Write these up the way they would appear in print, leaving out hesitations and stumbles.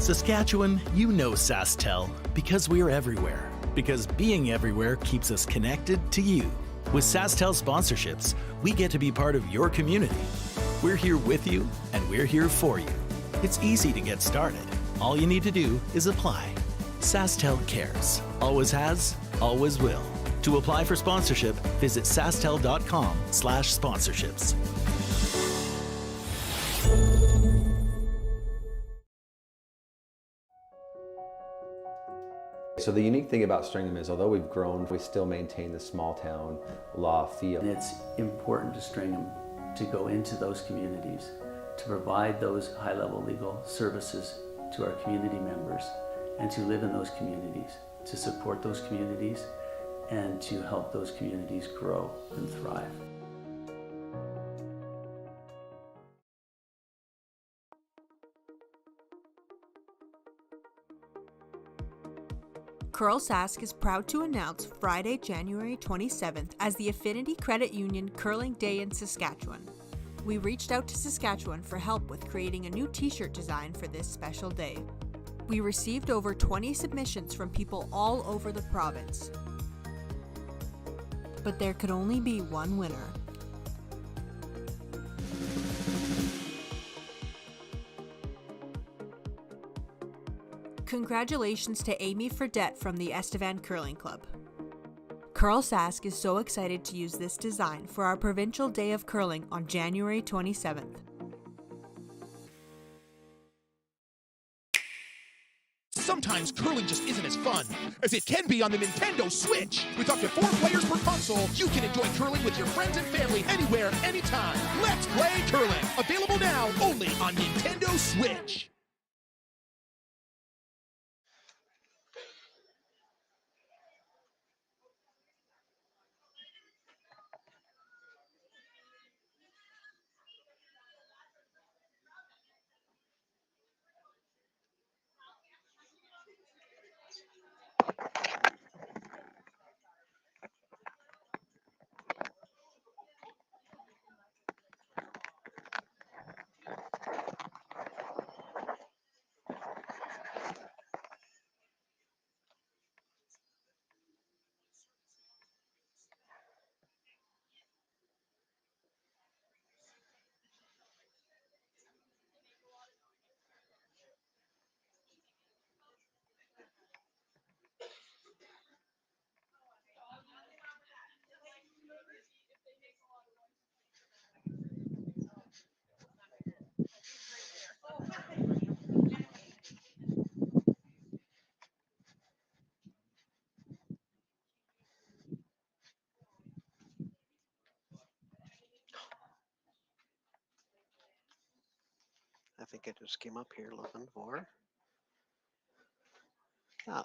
Saskatchewan, you know SaskTel because we're everywhere. Because being everywhere keeps us connected to you. With SaskTel sponsorships, we get to be part of your community. We're here with you and we're here for you. It's easy to get started. All you need to do is apply. SaskTel cares. Always has, always will. To apply for sponsorship, visit sastel.com/sponsorships. So the unique thing about Stringham is, although we've grown, we still maintain the small town law feel. And it's important to Stringham to go into those communities, to provide those high-level legal services to our community members, and to live in those communities, to support those communities, and to help those communities grow and thrive. CURLSASK is proud to announce Friday, January 27th as the Affinity Credit Union Curling Day in Saskatchewan. We reached out to Saskatchewan for help with creating a new t-shirt design for this special day. We received over 20 submissions from people all over the province. But there could only be one winner. Congratulations to Amy Fredette from the Estevan Curling Club. CURLSASK is so excited to use this design for our Provincial Day of Curling on January 27th. Sometimes curling just isn't as fun as it can be on the Nintendo Switch. With up to 4 players per console, you can enjoy curling with your friends and family anywhere, anytime. Let's play curling. Available now only on Nintendo Switch. I think it just came up here looking for. Oh.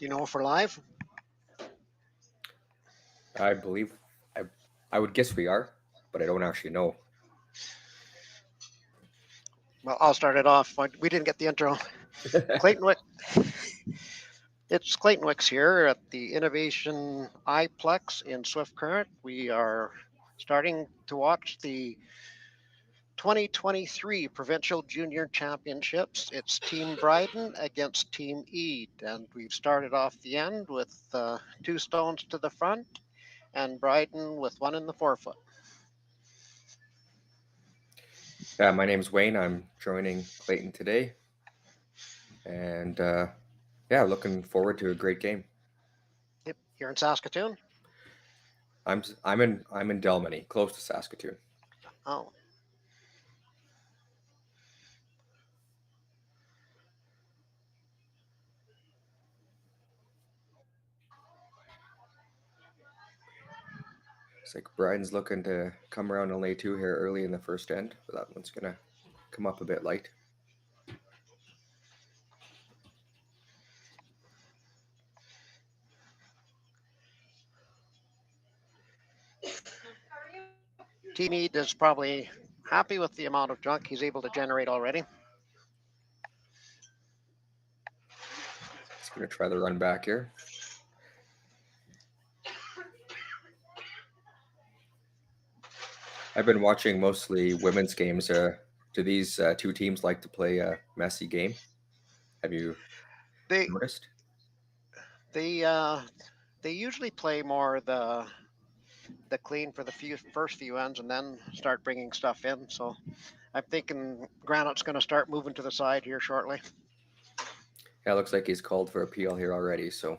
Do you know if we're live? I believe I would guess we are, but I don't actually know. Well, I'll start it off. We didn't get the intro. Clayton Wick. It's Clayton Wicks here at the Innovation iPlex in Swift Current. We are starting to watch the 2023 Provincial Junior Championships. It's Team Bryden against Team Ede, and we've started off the end with 2 stones to the front and Bryden with 1 in the forefoot. My name's Wayne. I'm joining Clayton today, and yeah, looking forward to a great game. Yep, you're in Saskatoon? I'm in Delmany, close to Saskatoon. Oh. It's like Bryden's looking to come around and lay 2 here early in the first end, but that one's gonna come up a bit light. Team Ede is probably happy with the amount of junk he's able to generate already. He's gonna try the run back here. I've been watching mostly women's games. Do these 2 teams like to play a messy game? Have you noticed? They usually play more the clean for the first few ends and then start bringing stuff in. So I'm thinking Granite's going to start moving to the side here shortly. Yeah, it looks like he's called for a PL here already, so.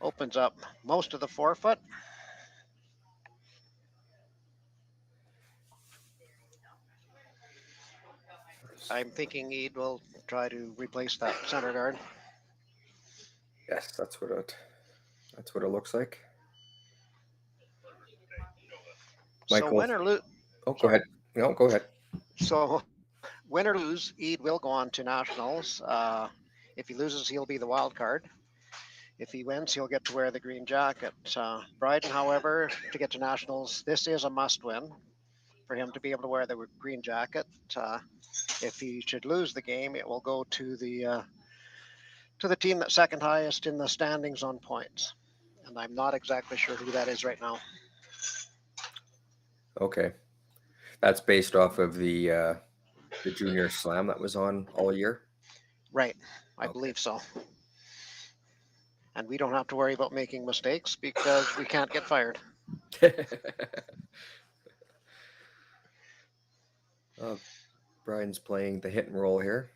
Opens up most of the forefoot. I'm thinking Ede will try to replace that center guard. Yes, that's what it looks like. Michael, so win or lose. Oh, go ahead. No, go ahead. So win or lose, Ede will go on to nationals. If he loses, he'll be the wild card. If he wins, he'll get to wear the green jacket. Bryden, however, to get to nationals, this is a must-win for him to be able to wear the green jacket. If he should lose the game, it will go to the team that's second highest in the standings on points. And I'm not exactly sure who that is right now. Okay, that's based off of the junior slam that was on all year. Right, I believe so. And we don't have to worry about making mistakes because we can't get fired. Bryden's playing the hit and roll here.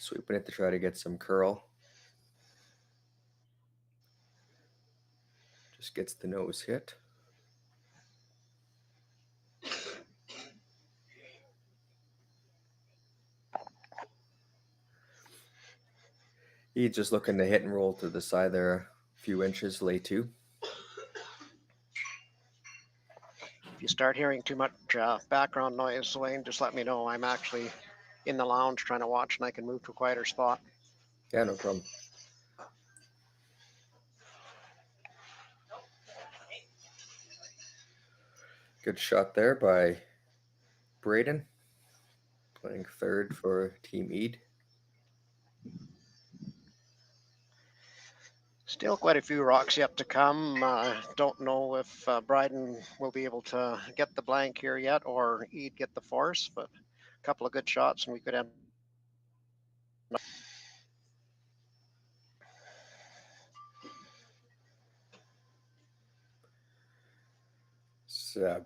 Sweeping it to try to get some curl. Just gets the nose hit. He's just looking to hit and roll to the side there a few inches, lay 2. If you start hearing too much background noise, Wayne, just let me know. I'm actually in the lounge trying to watch and I can move to a quieter spot. Yeah, no problem. Good shot there by Bryden, playing third for Team Ede. Still quite a few rocks yet to come. Don't know if Bryden will be able to get the blank here yet or Ede get the force, but a couple of good shots and we could end.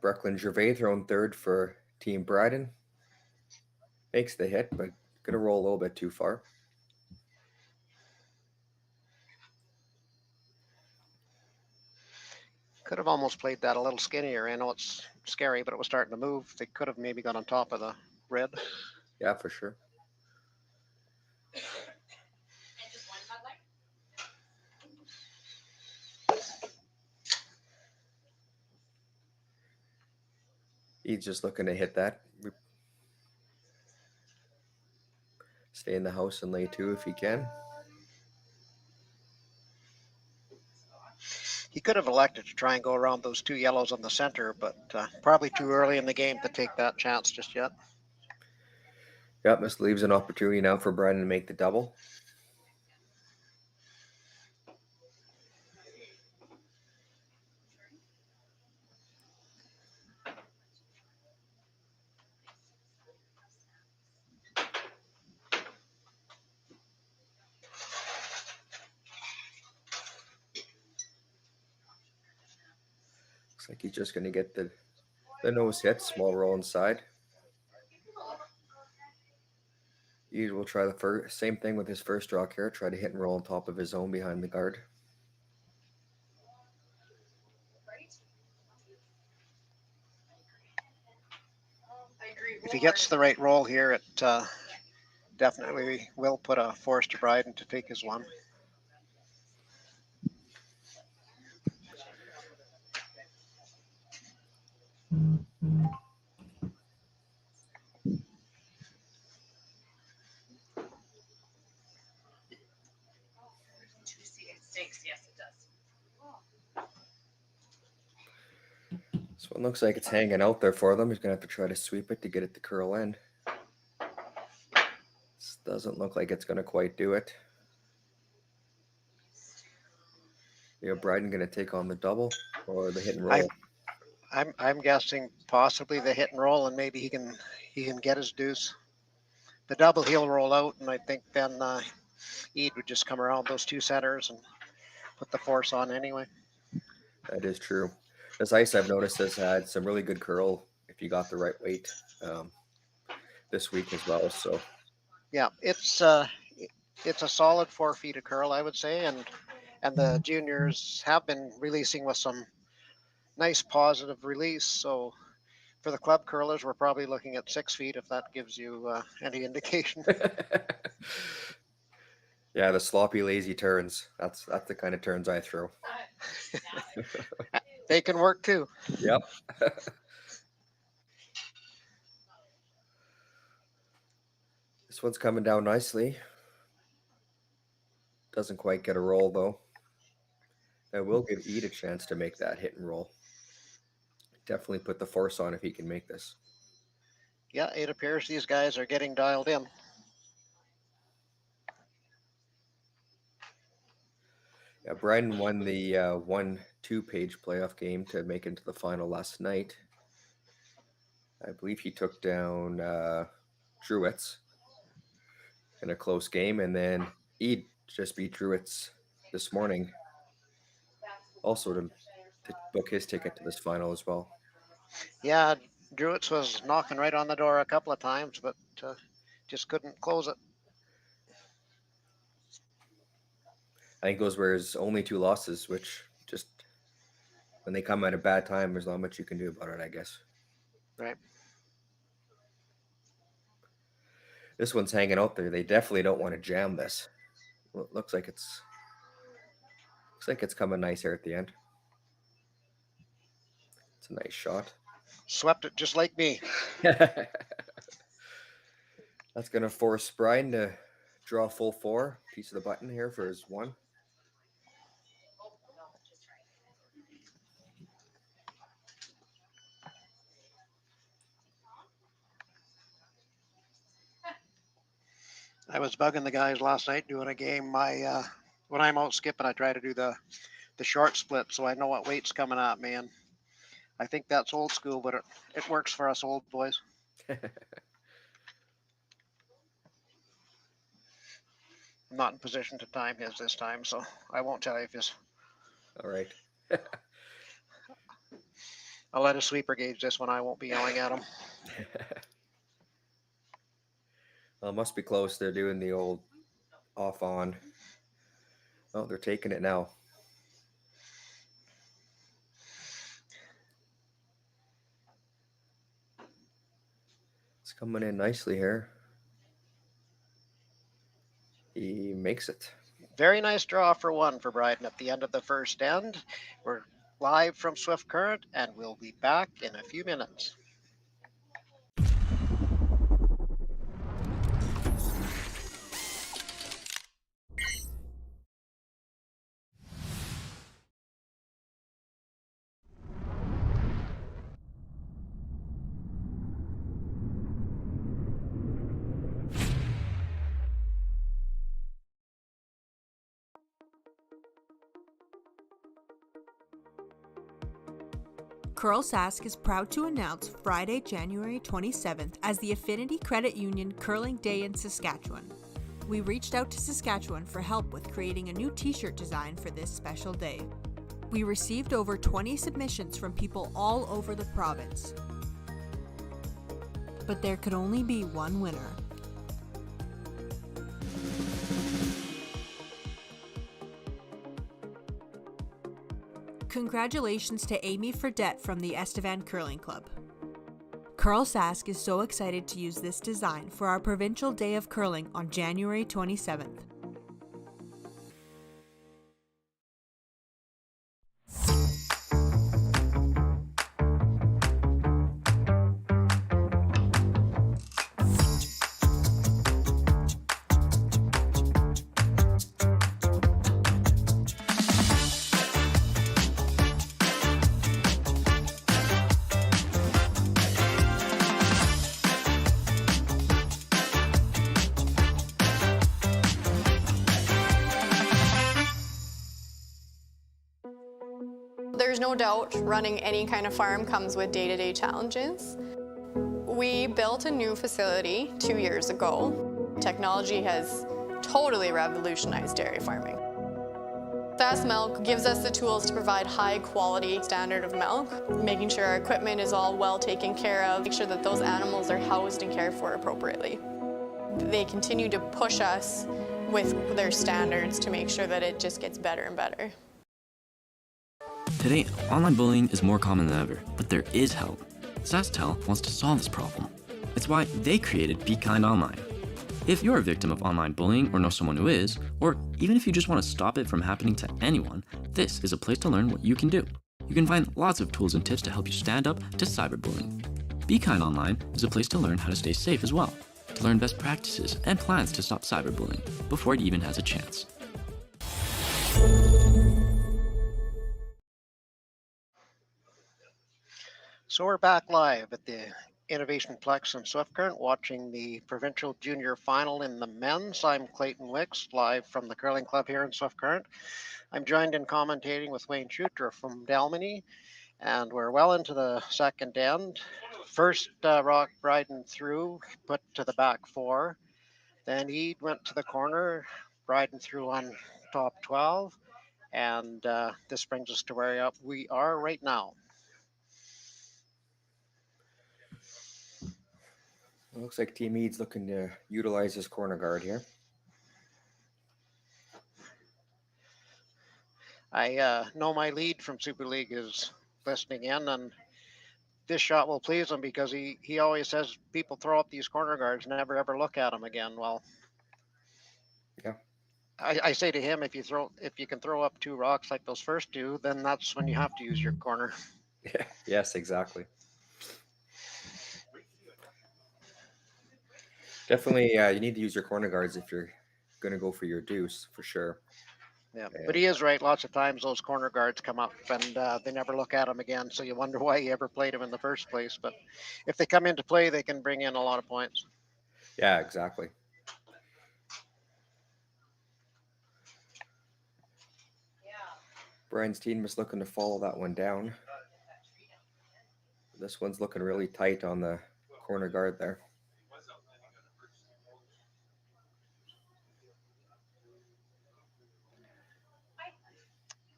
Brecklin Gervais thrown third for Team Bryden. Makes the hit, but gonna roll a little bit too far. Could have almost played that a little skinnier. I know it's scary, but it was starting to move. They could have maybe got on top of the red. Yeah, for sure. He's just looking to hit that. Stay in the house and lay 2 if he can. He could have elected to try and go around those 2 yellows on the center, but probably too early in the game to take that chance just yet. Yep, this leaves an opportunity now for Bryden to make the double. Looks like he's just going to get the nose hit, small roll inside. He will try the same thing with his first draw here, try to hit and roll on top of his own behind the guard. If he gets the right roll here, it definitely will put a force to Bryden to take his one. This one looks like it's hanging out there for them. He's going to have to try to sweep it to get it to curl in. This doesn't look like it's going to quite do it. Bryden going to take on the double or the hit and roll. I'm guessing possibly the hit and roll, and maybe he can get his deuce. The double he'll roll out, and I think then Ede would just come around those 2 centers and put the force on anyway. That is true. This ice, I've noticed, has had some really good curl if you got the right weight this week as well. So yeah, it's a solid 4 feet of curl, I would say, and the juniors have been releasing with some nice positive release. So for the club curlers, we're probably looking at 6 feet, if that gives you any indication. Yeah, the sloppy, lazy turns. That's the kind of turns I throw. They can work too. Yep. This one's coming down nicely. Doesn't quite get a roll, though. That will give Ede a chance to make that hit and roll. Definitely put the force on if he can make this. Yeah, it appears these guys are getting dialed in. Yeah, Bryden won the 1-2 page playoff game to make it into the final last night. I believe he took down Druitt's in a close game, and then Ede just beat Druitt's this morning, also to book his ticket to this final as well. Yeah, Druitt's was knocking right on the door a couple of times, but just couldn't close it. I think those were his only 2 losses, which just when they come at a bad time, there's not much you can do about it, I guess. Right. This one's hanging out there. They definitely don't want to jam this. Well, it looks like it's coming nice here at the end. It's a nice shot. Swept it just like me. That's going to force Bryden to draw full 4. Piece of the button here for his 1. I was bugging the guys last night doing a game. When I'm out skipping, I try to do the short split so I know what weight's coming at me. And I think that's old school, but it works for us old boys. I'm not in position to time his this time, so I won't tell you if he's. All right. I'll let a sweeper gauge this one. I won't be yelling at him. Well, it must be close. They're doing the old off on. Oh, they're taking it now. It's coming in nicely here. He makes it. Very nice draw for one for Bryden at the end of the first end. We're live from Swift Current, and we'll be back in a few minutes. CURLSASK is proud to announce Friday, January 27th as the Affinity Credit Union Curling Day in Saskatchewan. We reached out to Saskatchewan for help with creating a new t-shirt design for this special day. We received over 20 submissions from people all over the province. But there could only be one winner. Congratulations to Amy Fredette from the Estevan Curling Club. CURLSASK is so excited to use this design for our Provincial Day of Curling on January 27th. There's no doubt running any kind of farm comes with day-to-day challenges. We built a new facility 2 years ago. Technology has totally revolutionized dairy farming. Sask Milk gives us the tools to provide high quality standard of milk, making sure our equipment is all well taken care of, make sure that those animals are housed and cared for appropriately. They continue to push us with their standards to make sure that it just gets better and better. Today, online bullying is more common than ever, but there is help. SaskTel wants to solve this problem. It's why they created Be Kind Online. If you're a victim of online bullying or know someone who is, or even if you just want to stop it from happening to anyone, this is a place to learn what you can do. You can find lots of tools and tips to help you stand up to cyberbullying. Be Kind Online is a place to learn how to stay safe as well, to learn best practices and plans to stop cyberbullying before it even has a chance. So we're back live at the Innovation Plex in Swift Current watching the Provincial Junior Final in the men's. I'm Clayton Wicks, live from the Curling Club here in Swift Current. I'm joined in commentating with Wayne Schutter from Dalmany, and we're well into the second end. First rock Bryden through, put to the back four. Then Ede went to the corner, Bryden through on top 12, and this brings us to where we are right now. It looks like Team Ede's looking to utilize his corner guard here. I know my lead from Super League is listening in, and this shot will please him because he always says people throw up these corner guards, never ever look at them again. Well, yeah, I say to him, if you can throw up two rocks like those first two, then that's when you have to use your corner. Yeah. Yes, exactly. Definitely, you need to use your corner guards if you're going to go for your deuce, for sure. Yeah, but he is right. Lots of times those corner guards come up and they never look at them again. So you wonder why you ever played them in the first place. But if they come into play, they can bring in a lot of points. Yeah, exactly. Brian's team is looking to follow that one down. This one's looking really tight on the corner guard there.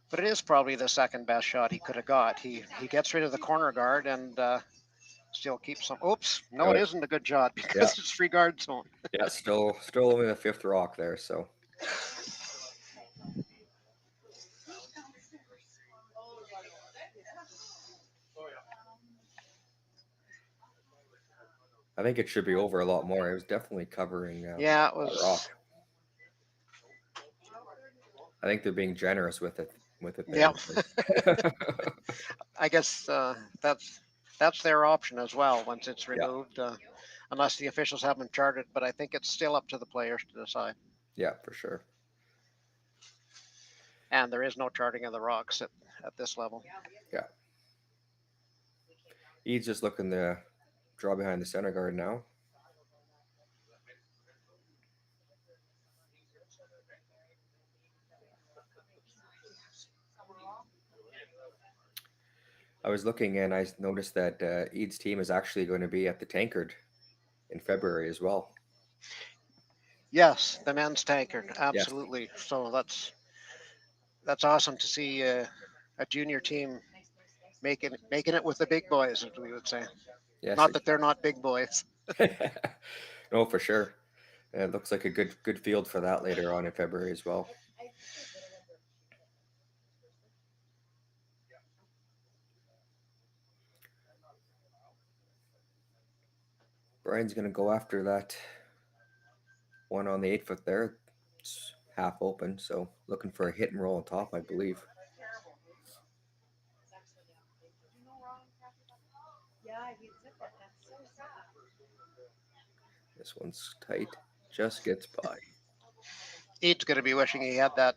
But it is probably the second best shot he could have got. He gets rid of the corner guard and still keeps some. Oops, no, it isn't a good shot because it's free guard zone. Yeah, still only the fifth rock there, so. I think it should be over a lot more. It was definitely covering Yeah, it that was. rock. I think they're being generous with it Yeah, there. I guess that's their option as well once it's Yeah, removed, unless the officials haven't charted. But I think it's still up to the players to decide. yeah, for sure. And there is no charting of the rocks at this level. Yeah. He's just looking to draw behind the center guard now. I was looking and I noticed that Ede's team is actually going to be at the Tankard in February as well. Yes, the men's tankard, Yes. absolutely. So that's awesome to see a junior team making it with the big boys, as we would say. Yes. Not that they're not big boys. No, for sure. It looks like a good field for that later on in February as well. Brian's going to go after that one on the 8-foot there. It's half open, so looking for a hit and roll on top, I believe. This one's tight, just gets by. Ede's going to be wishing he had that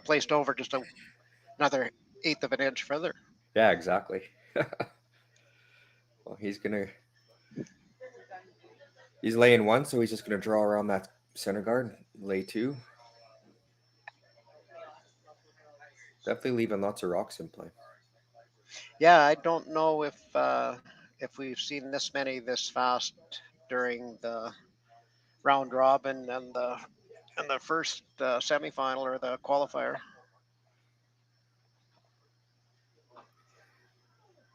placed over just another eighth of an inch further. Yeah, exactly. Well, he's laying one, so he's just going to draw around that center guard, lay two. Definitely leaving lots of rocks in play. Yeah, I don't know if we've seen this many this fast during the round robin and the first semifinal or the qualifier.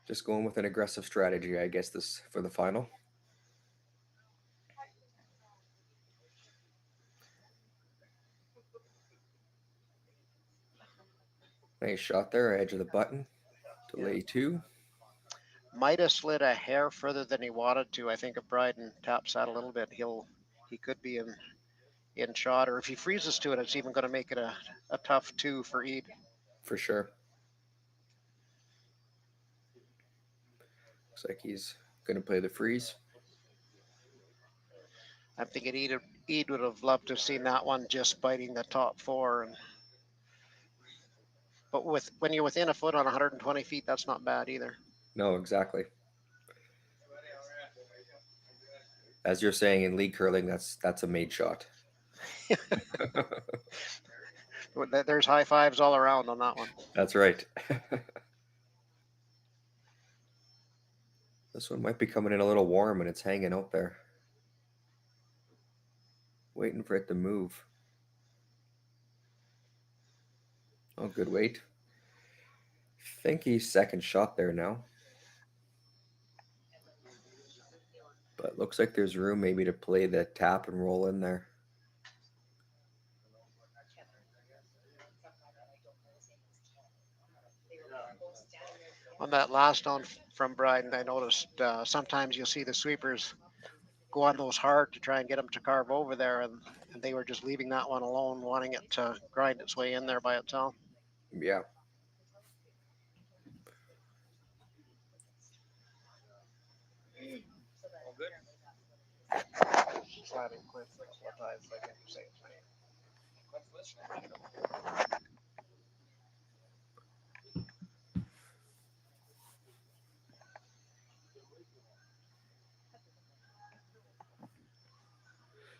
Just going with an aggressive strategy, I guess, this for the final. Nice shot there, edge of the button to lay two. Might have slid a hair further than he wanted to. I think if Bryden taps that a little bit, he could be in shot, or if he freezes to it, it's even going to make it a tough two for Ede. For sure. Looks like he's going to play the freeze. I'm thinking Ede would have loved to have seen that one just biting the top four. But when you're within a foot on 120 feet, that's not bad either. No, exactly. As you're saying in league curling, that's a made shot. There's high fives all around on that one. That's right. This one might be coming in a little warm and it's hanging out there. Waiting for it to move. Oh, good weight. I think he's second shot there now. But looks like there's room maybe to play the tap and roll in there. On that last one from Bryden, I noticed sometimes you'll see the sweepers go on those hard to try and get them to carve over there, and they were just leaving that one alone, wanting it to grind its way in there by itself. Yeah.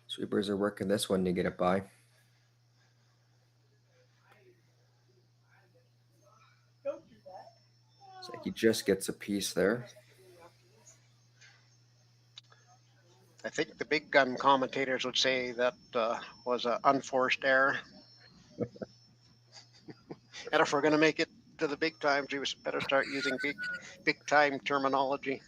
Sweepers are working this one to get it by. Looks like he just gets a piece there. I think the big gun commentators would say that was an unforced error. And if we're going to make it to the big times, we better start using big time terminology.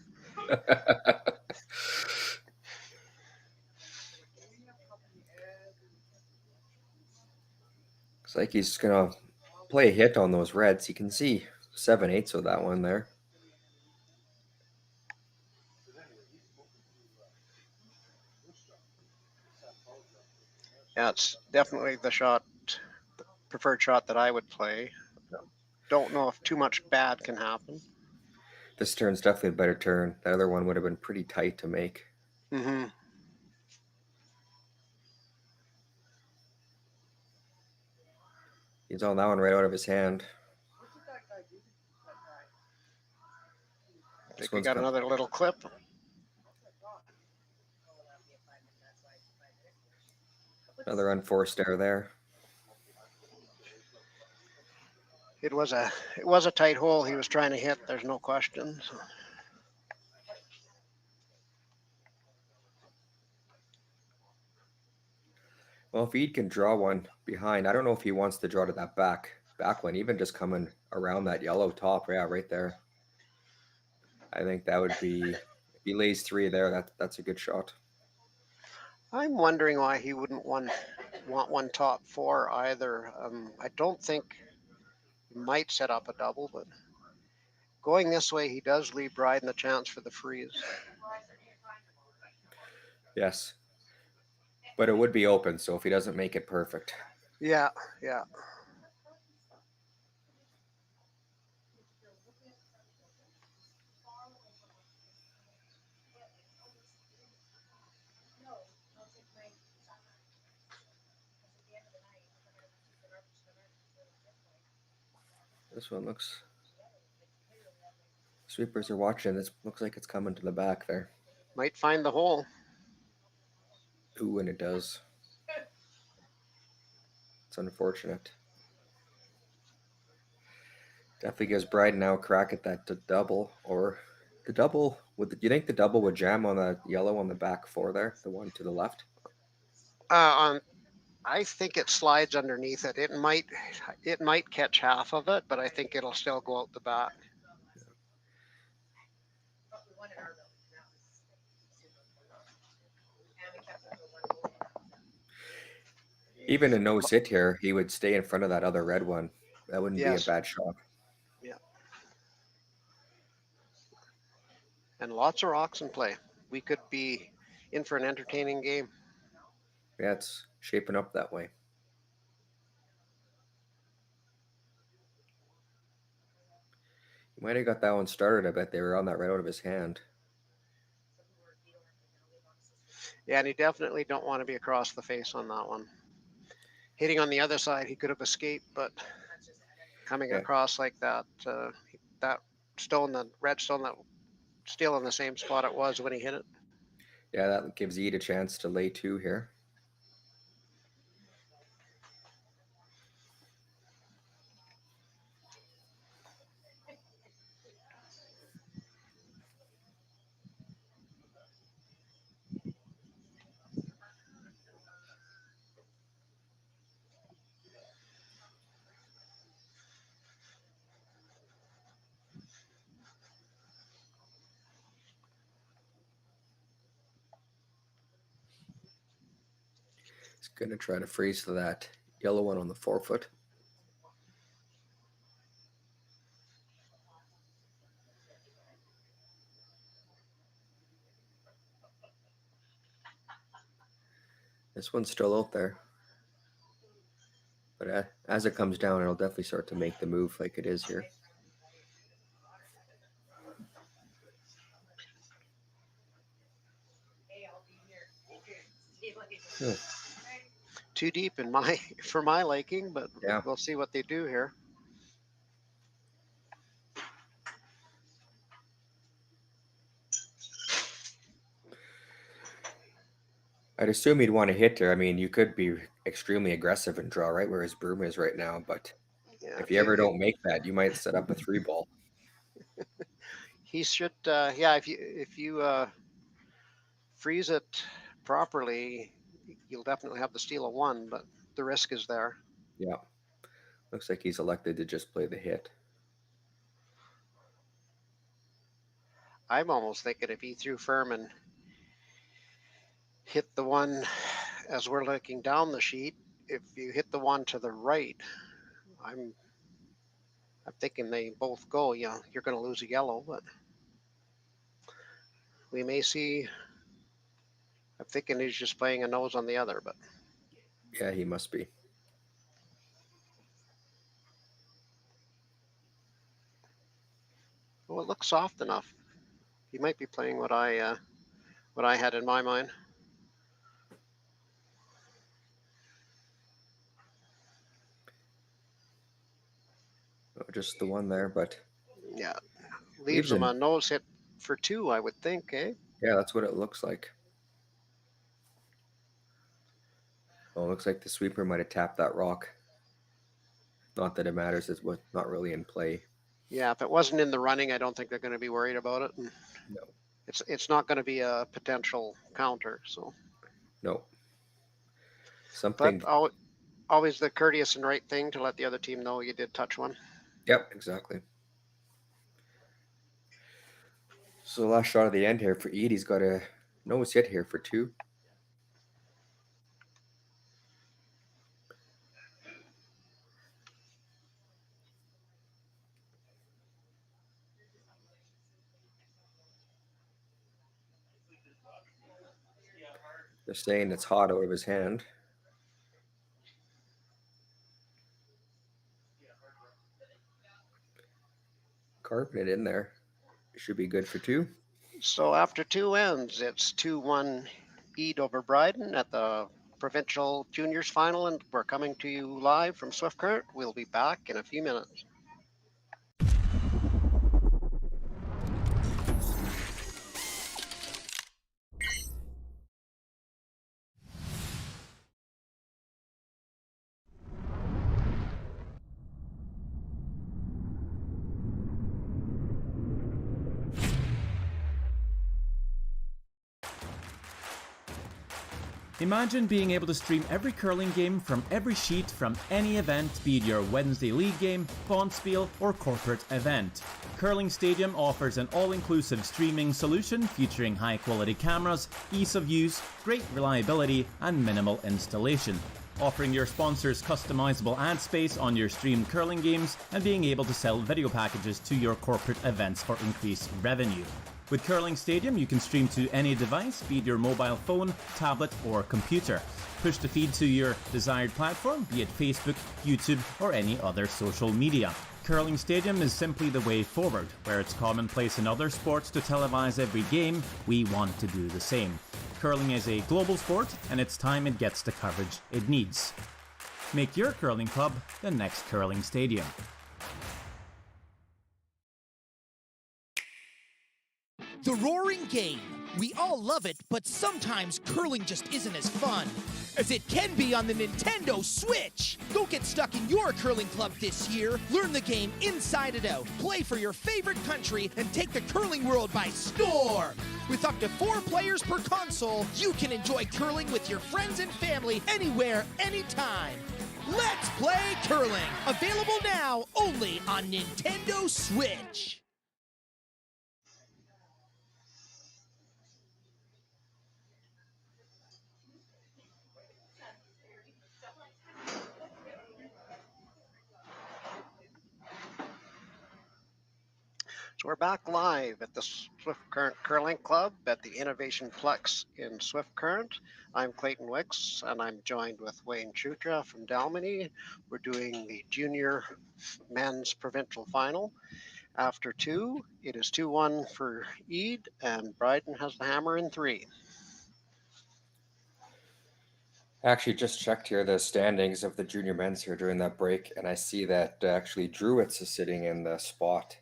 Looks like he's going to play a hit on those reds. You can see 7/8 of that one there. Yeah, it's definitely the shot, preferred shot that I would play. Don't know if too much bad can happen. This turn's definitely a better turn. The other one would have been pretty tight to make. Mm-hmm. He's on that one right out of his hand. I think we got another little clip. Another unforced error there. It was a tight hole he was trying to hit. There's no question. So. Well, if Ede can draw one behind, I don't know if he wants to draw to that back one, even just coming around that yellow top. Yeah, right there. I think that would be, if he lays 3 there, that's a good shot. I'm wondering why he wouldn't want one top 4 either. I don't think he might set up a double, but going this way, he does leave Bryden the chance for the freeze. Yes. But it would be open, so if he doesn't make it perfect. Yeah, yeah. This one looks... Sweepers are watching. This looks like it's coming to the back there. Might find the hole. Ooh, and it does. It's unfortunate. Definitely gives Bryden now a crack at that double, or the double. Do you think the double would jam on the yellow on the back 4 there, the one to the left? I think it slides underneath it. It might catch half of it, but I think it'll still go out the back. Even a no sit here, he would stay in front of that other red one. That wouldn't be a bad shot. Yeah. And lots of rocks in play. We could be in for an entertaining game. Yeah, it's shaping up that way. He might have got that one started. I bet they were on that right out of his hand. Yeah, and he definitely don't want to be across the face on that one. Hitting on the other side, he could have escaped, but coming across like that, that stone, the red stone, that still in the same spot it was when he hit it. Yeah, that gives Ede a chance to lay 2 here. He's going to try to freeze to that yellow one on the 4-foot. This one's still out there. But as it comes down, it'll definitely start to make the move like it is here. Too deep for my liking, but yeah, we'll see what they do here. I'd assume he'd want to hit there. I mean, you could be extremely aggressive and draw right where his broom is right now, but if you ever don't make that, you might set up a 3 ball. He should, yeah. If you freeze it properly, you'll definitely have the steal of 1, but the risk is there. Yeah, looks like he's elected to just play the hit. I'm almost thinking if he threw firm and hit the one as we're looking down the sheet, if you hit the one to the right, I'm thinking they both go. Yeah, you're going to lose a yellow, but we may see I'm thinking he's just playing a nose on the other, but Yeah, he must be. well, it looks soft enough. He might be playing what I had in my mind. Oh, just the one there, but Yeah, leaves him a nose hit for 2, I would think, eh? Yeah, that's what it looks like. Oh, it looks like the sweeper might have tapped that rock. Not that it matters, it's not really in play. Yeah, if it wasn't in the running, I don't think they're going to be worried about it. And no. It's not going to be a potential counter, so. No. Something. But always the courteous and right thing to let the other team know you did touch one. Yep, exactly. So the last shot of the end here for Ede, he's got a nose hit here for 2. They're saying it's hot out of his hand. Carping it in there. It should be good for 2. So after 2 ends, it's 2-1 Ede over Bryden at the Provincial Juniors final, and we're coming to you live from Swift Current. We'll be back in a few minutes. Imagine being able to stream every curling game from every sheet from any event, be it your Wednesday league game, bonspiel, or corporate event. Curling Stadium offers an all-inclusive streaming solution featuring high-quality cameras, ease of use, great reliability, and minimal installation. Offering your sponsors customizable ad space on your streamed curling games and being able to sell video packages to your corporate events for increased revenue. With Curling Stadium, you can stream to any device, be it your mobile phone, tablet, or computer. Push the feed to your desired platform, be it Facebook, YouTube, or any other social media. Curling Stadium is simply the way forward. Where it's commonplace in other sports to televise every game, we want to do the same. Curling is a global sport, and it's time it gets the coverage it needs. Make your curling club the next Curling Stadium. The roaring game. We all love it, but sometimes curling just isn't as fun as it can be on the Nintendo Switch. Go get stuck in your curling club this year. Learn the game inside and out. Play for your favorite country and take the curling world by storm. With up to 4 players per console, you can enjoy curling with your friends and family anywhere, anytime. Let's play curling. Available now only on Nintendo Switch. So we're back live at the Swift Current Curling Club at the Innovation Plex in Swift Current. I'm Clayton Wicks, and I'm joined with Wayne Chutra from Dalmany. We're doing the junior men's provincial final. After 2, it is 2-1 for Ede, and Bryden has the hammer in 3. Actually, just checked here the standings of the junior men's here during that break, and I see that actually Druids is sitting in the spot.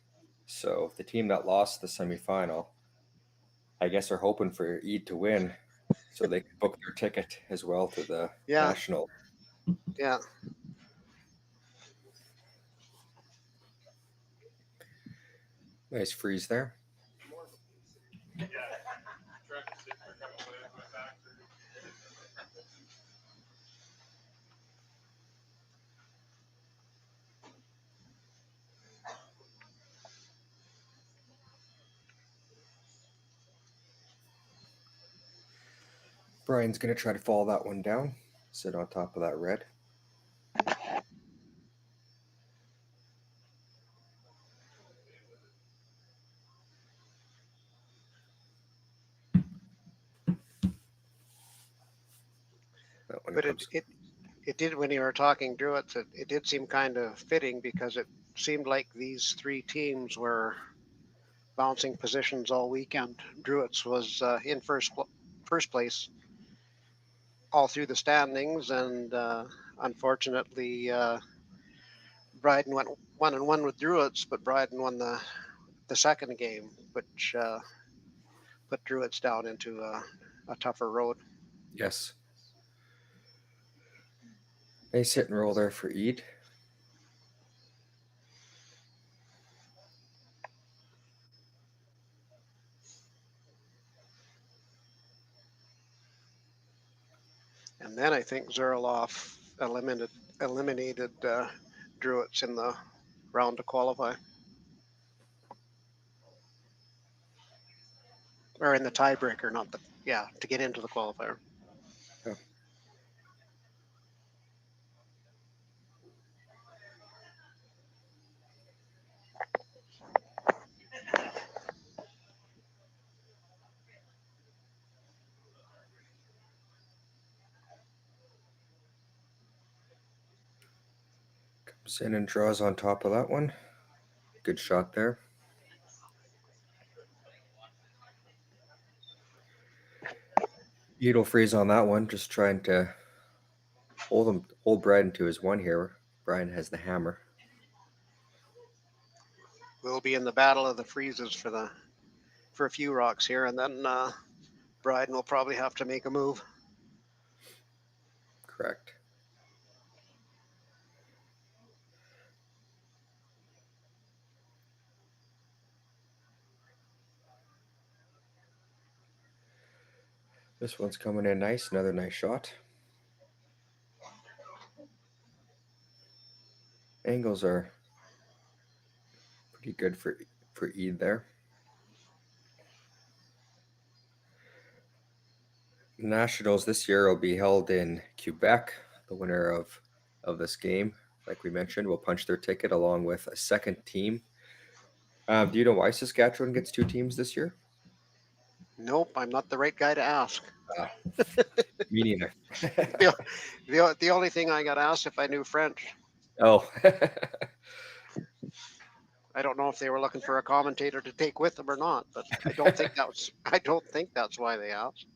So the team that lost the semifinal, I guess, are hoping for Ede to win, so they can book their ticket as well to the national. Yeah. Nice freeze there. Brian's going to try to follow that one down, sit on top of that red. when But it comes. it did, when you were talking Druids, it did seem kind of fitting because it seemed like these three teams were bouncing positions all weekend. Druids was in first place all through the standings, and unfortunately, Bryden went 1-1 with Druids, but Bryden won the second game, which put Druids down into a tougher road. Yes. Nice hit and roll there for Ede. And then I think Zurloff eliminated Druids in the round to qualify. Or in the tiebreaker, to get into the qualifier. Yeah. Comes in and draws on top of that one. Good shot there. Ede will freeze on that one, just trying to hold Bryden to his one here. Bryden has the hammer. We'll be in the battle of the freezes for a few rocks here, and then Bryden will probably have to make a move. Correct. This one's coming in nice. Another nice shot. Angles are pretty good for Ede there. Nationals this year will be held in Quebec. The winner of this game, like we mentioned, will punch their ticket along with a second team. Do you know why Saskatchewan gets two teams this year? Nope, I'm not the right guy to ask. Me neither. The only thing I got asked if I knew French. Oh. I don't know if they were looking for a commentator to take with them or not, but I don't think that's why they asked.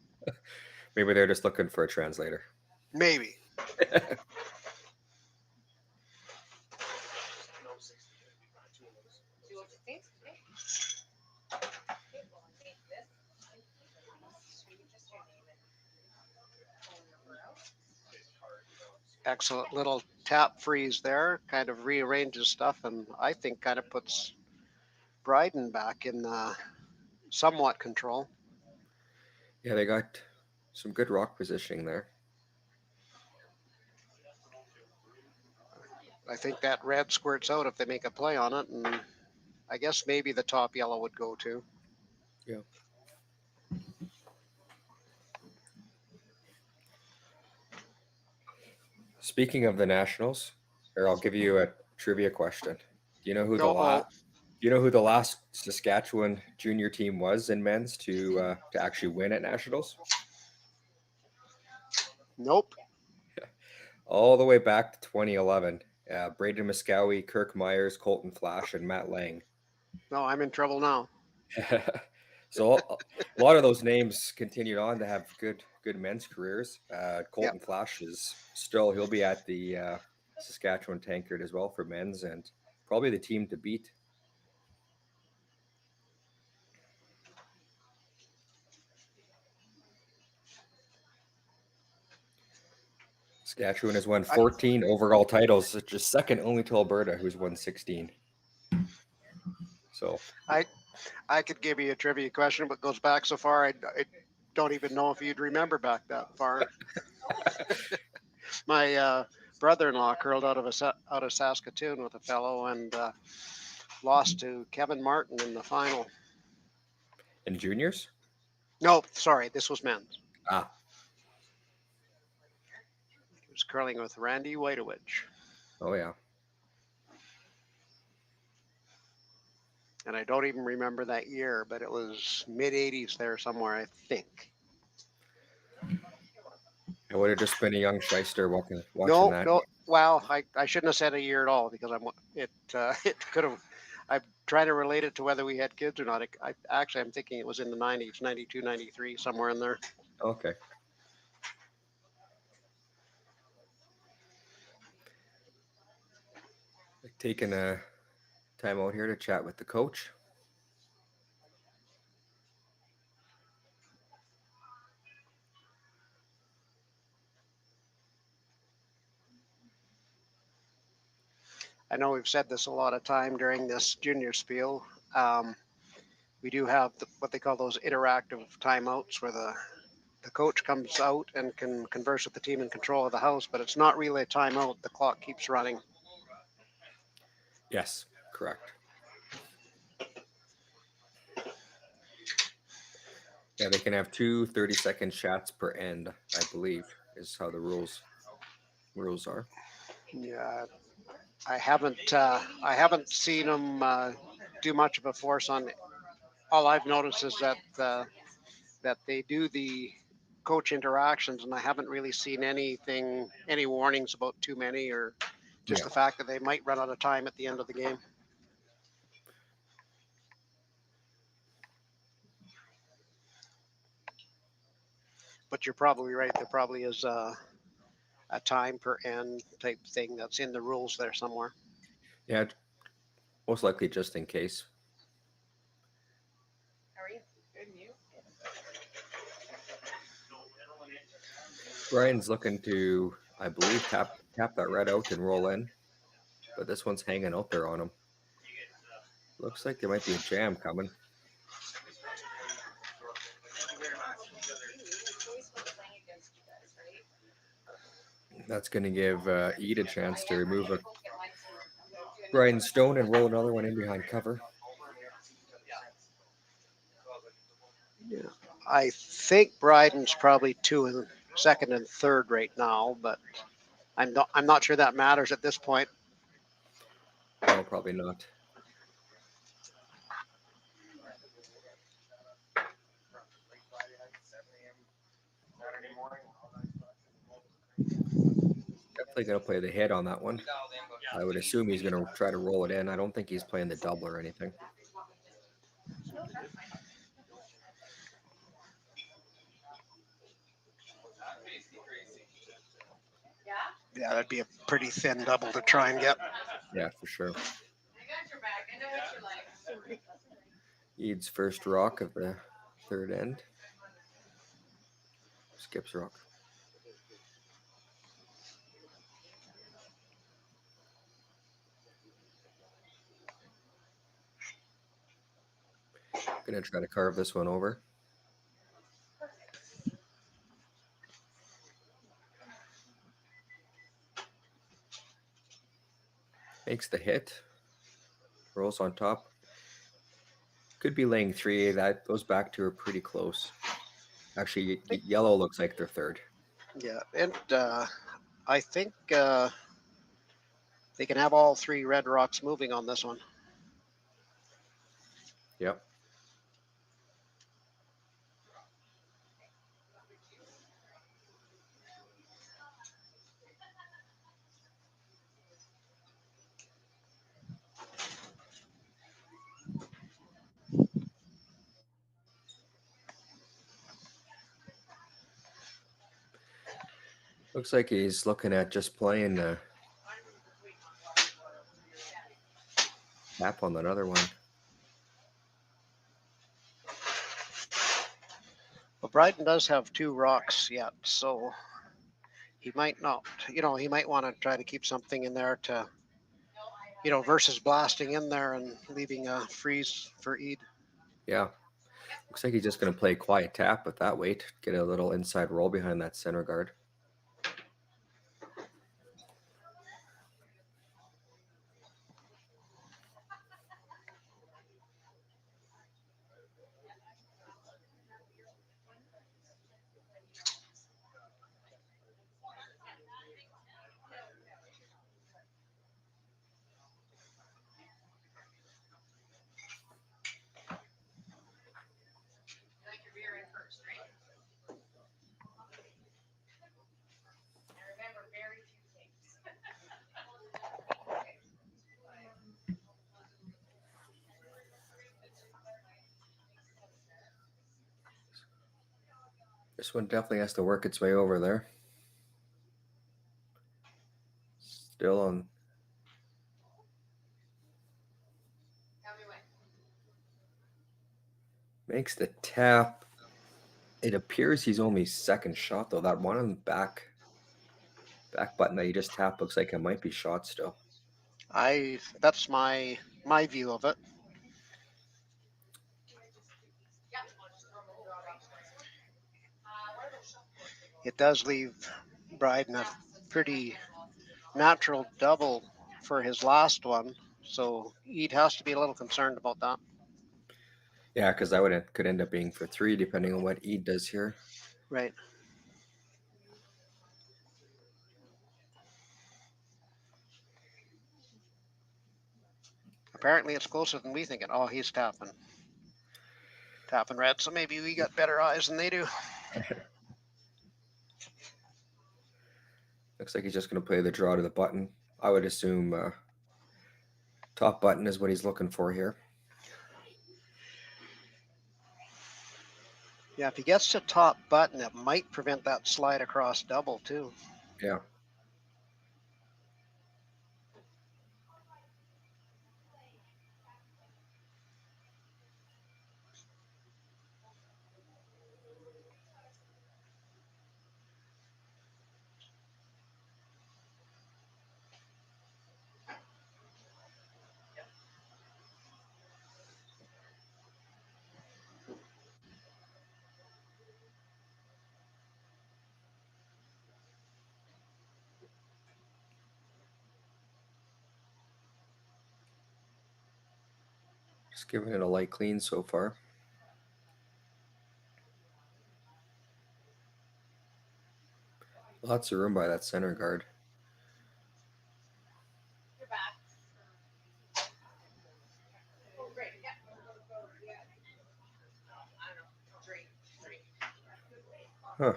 Maybe they're just looking for a translator. Maybe. Excellent little tap freeze there, kind of rearranges stuff, and I think kind of puts Bryden back in somewhat control. Yeah, they got some good rock positioning there. I think that red squirts out if they make a play on it, and I guess maybe the top yellow would go too. Yeah. Speaking of the Nationals, or I'll give you a trivia question. Do you know who the last Saskatchewan junior team was in men's to actually win at Nationals? Nope. All the way back to 2011. Braden Muskowie, Kirk Myers, Colton Flash, and Matt Lang. No, I'm in trouble now. So a lot of those names continued on to have good men's careers. Colton Flash he'll be at the Saskatchewan Tankard as well for men's, and probably the team to beat. Saskatchewan has won 14 overall titles, just second only to Alberta, who's won 16. So I could give you a trivia question, but goes back so far, I don't even know if you'd remember back that far. My brother-in-law curled out of Saskatoon with a fellow and lost to Kevin Martin in the final. In juniors? No, sorry, this was men's. Ah. He was curling with Randy Whiteowich. Oh, yeah. And I don't even remember that year, but it was mid-'80s there somewhere, I think. It would have just been a young shyster watching No, that. no. Well, I shouldn't have said a year at all because it could have. I'm trying to relate it to whether we had kids or not. I'm thinking it was in the 90s, 92, 93, somewhere in there. Okay. Taking a time out here to chat with the coach. I know we've said this a lot of time during this junior spiel. We do have what they call those interactive timeouts where the coach comes out and can converse with the team in control of the house, but it's not really a timeout. The clock keeps running. Yes, correct. Yeah, they can have two 30-second chats per end, I believe, is how the rules are. Yeah, I haven't seen them do much of a force on. All I've noticed is that they do the coach interactions, and I haven't really seen any warnings about too many, or just Yeah. the fact that they might run out of time at the end of the game. But you're probably right. There probably is a time per end type thing that's in the rules there somewhere. Yeah, most likely just in case. Brian's looking to, I believe, tap that red out and roll in, but this one's hanging out there on him. Looks like there might be a jam coming. That's going to give Ede a chance to remove a Bryden stone and roll another one in behind cover. Yeah, I think Bryden's probably second and third right now, but I'm not sure that matters at this point. No, probably not. Definitely going to play the hit on that one. I would assume he's going to try to roll it in. I don't think he's playing the double or anything. Yeah, that'd be a pretty thin double to try and get. Yeah, for sure. Ede's first rock of the third end. Skips rock. Gonna try to carve this one over. Makes the hit. Rolls on top. Could be laying 3. Those back two are pretty close. Actually, yellow looks like they're third. Yeah, and I think they can have all 3 red rocks moving on this one. Yep. Looks like he's looking at just playing the tap on that other one. But Bryden does have 2 rocks yet, so he might not. He might want to try to keep something in there to, versus blasting in there and leaving a freeze for Ede. Yeah. Looks like he's just going to play quiet tap with that weight. Get a little inside roll behind that center guard. This one definitely has to work its way over there. Still on. Makes the tap. It appears he's only second shot though. That one on the back button that you just tapped looks like it might be shot still. That's my view of it. It does leave Bryden a pretty natural double for his last one, so Ede has to be a little concerned about that. Yeah, because that could end up being for 3 depending on what Ede does here. Right. Apparently it's closer than we think it. Oh, he's tapping red, so maybe we got better eyes than they do. Looks like he's just going to play the draw to the button. I would assume top button is what he's looking for here. Yeah, if he gets to top button, it might prevent that slide across double too. Yeah. Just giving it a light clean so far. Lots of room by that center guard. Huh.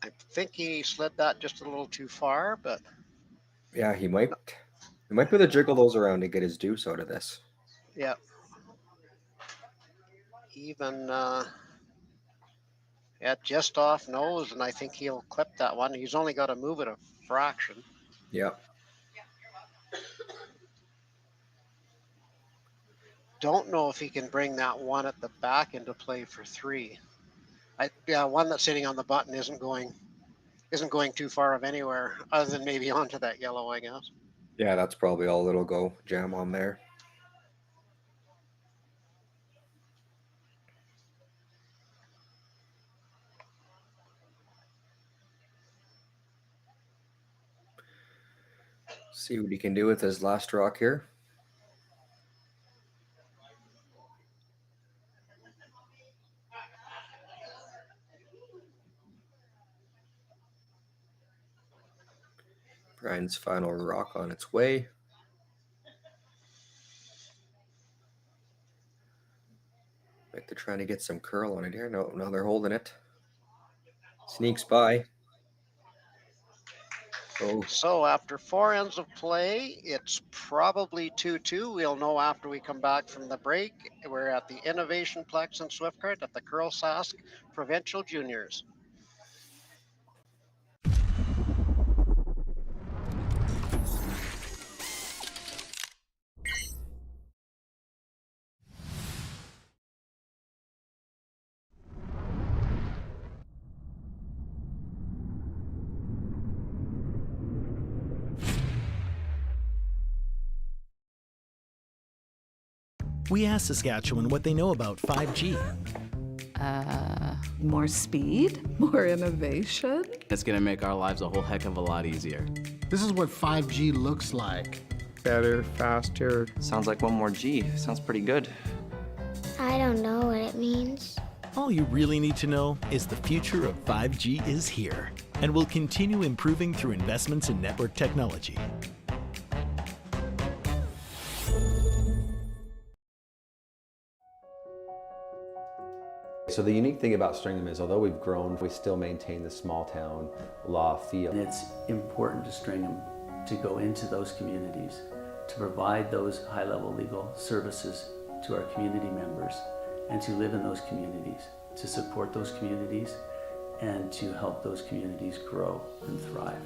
I think he slid that just a little too far, but Yeah, he might be able to jiggle those around to get his deuce out of this. yeah. Even just off nose, and I think he'll clip that one. He's only got to move it a fraction. Yeah. Don't know if he can bring that one at the back into play for 3. One that's sitting on the button isn't going too far of anywhere other than maybe onto that yellow, I guess. Yeah, that's probably all it'll go jam on there. See what he can do with his last rock here. Brian's final rock on its way. Like they're trying to get some curl on it here. No, they're holding it. Sneaks by. Oh. So after 4 ends of play, it's probably 2-2. We'll know after we come back from the break. We're at the Innovation Plex in Swiftcart at the CURLSASK Provincial Juniors. We asked Saskatchewan what they know about 5G. More speed, more innovation. It's gonna make our lives a whole heck of a lot easier. This is what 5G looks like. Better, faster. Sounds like one more G. Sounds pretty good. I don't know what it means. All you really need to know is the future of 5G is here and will continue improving through investments in network technology. So the unique thing about Stringham is, although we've grown, we still maintain the small town law feel. And it's important to Stringham to go into those communities, to provide those high-level legal services to our community members, and to live in those communities, to support those communities and to help those communities grow and thrive.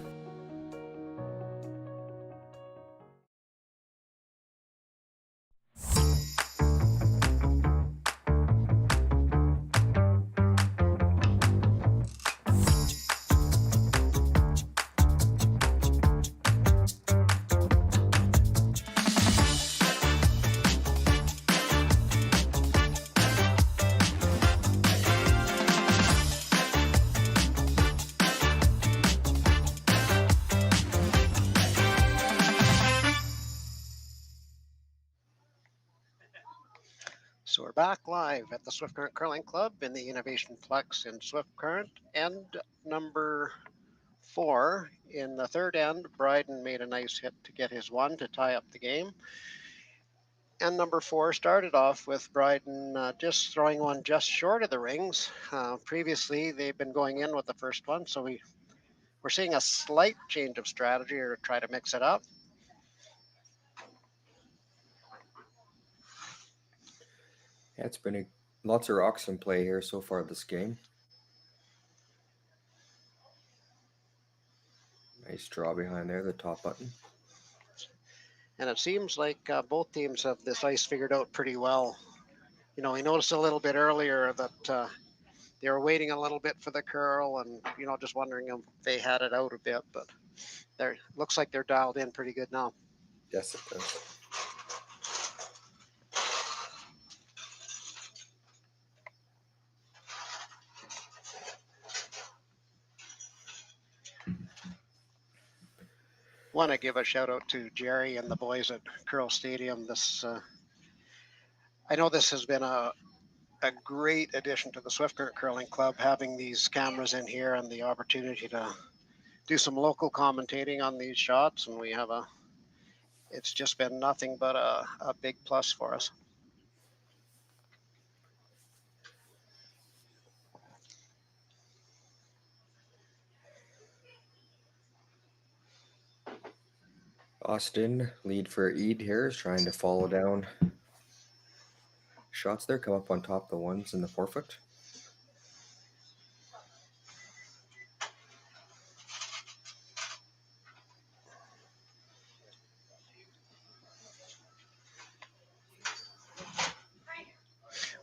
So we're back live at the Swift Current Curling Club in the Innovation Plex in Swift Current. End number 4. In the third end, Bryden made a nice hit to get his 1 to tie up the game. End number 4 started off with Bryden just throwing one just short of the rings. Previously, they've been going in with the first one, so we're seeing a slight change of strategy or try to mix it up. Yeah, it's been lots of rocks in play here so far this game. Nice draw behind there, the top button. And it seems like both teams have this ice figured out pretty well. You know, we noticed a little bit earlier that they were waiting a little bit for the curl and, you know, just wondering if they had it out a bit, but looks like they're dialed in pretty good now. Yes, it does. Want to give a shout out to Jerry and the boys at Curl Stadium. I know this has been a great addition to the Swift Current Curling Club, having these cameras in here and the opportunity to do some local commentating on these shots. And it's just been nothing but a big plus for us. Austin, lead for Ede here, is trying to follow down shots there, come up on top the ones in the forefoot.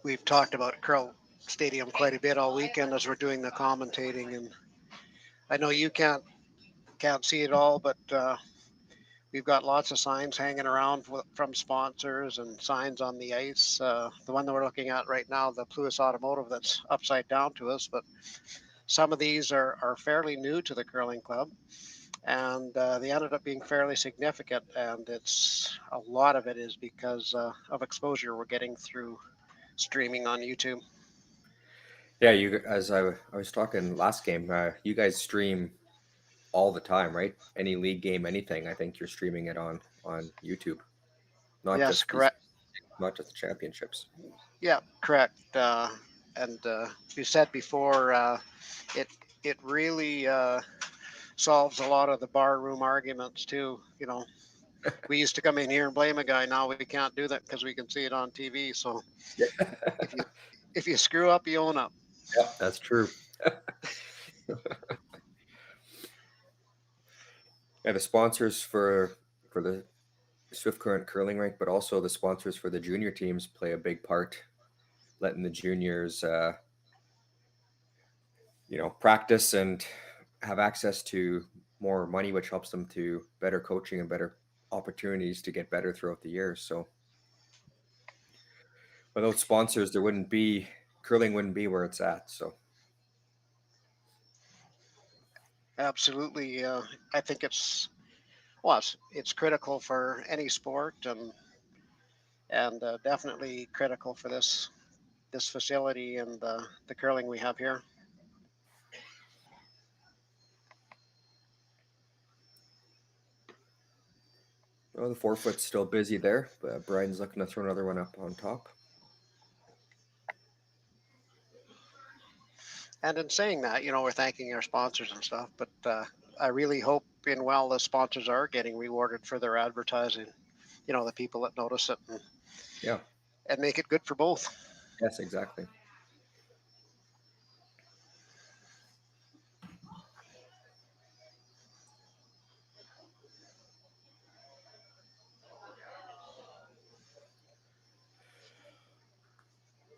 We've talked about Curl Stadium quite a bit all weekend as we're doing the commentating, and I know you can't see it all, but we've got lots of signs hanging around from sponsors and signs on the ice. The one that we're looking at right now, the Pluis Automotive, that's upside down to us, but some of these are fairly new to the curling club, and they ended up being fairly significant, and a lot of it is because of exposure we're getting through streaming on YouTube. Yeah, as I was talking last game, you guys stream all the time, right? Any league game, anything, I think you're streaming it on YouTube. Yes, correct. Not just the championships. Yeah, correct. And you said before, it really solves a lot of the barroom arguments too. You know, we used to come in here and blame a guy. Now we can't do that because we can see it on TV. So if you screw up, you own up. Yeah, that's true. Yeah, the sponsors for the Swift Current curling rink, but also the sponsors for the junior teams play a big part, letting the juniors, practice and have access to more money, which helps them to better coaching and better opportunities to get better throughout the year. So without sponsors, curling wouldn't be where it's at. So absolutely, I think it's critical for any sport, and definitely critical for this facility and the curling we have here. well, the forefoot's still busy there, but Bryden's looking to throw another one up on top. And in saying that, we're thanking our sponsors and stuff, but I really hope the sponsors are getting rewarded for their advertising. The people that notice it and make it good for both. Yes, exactly.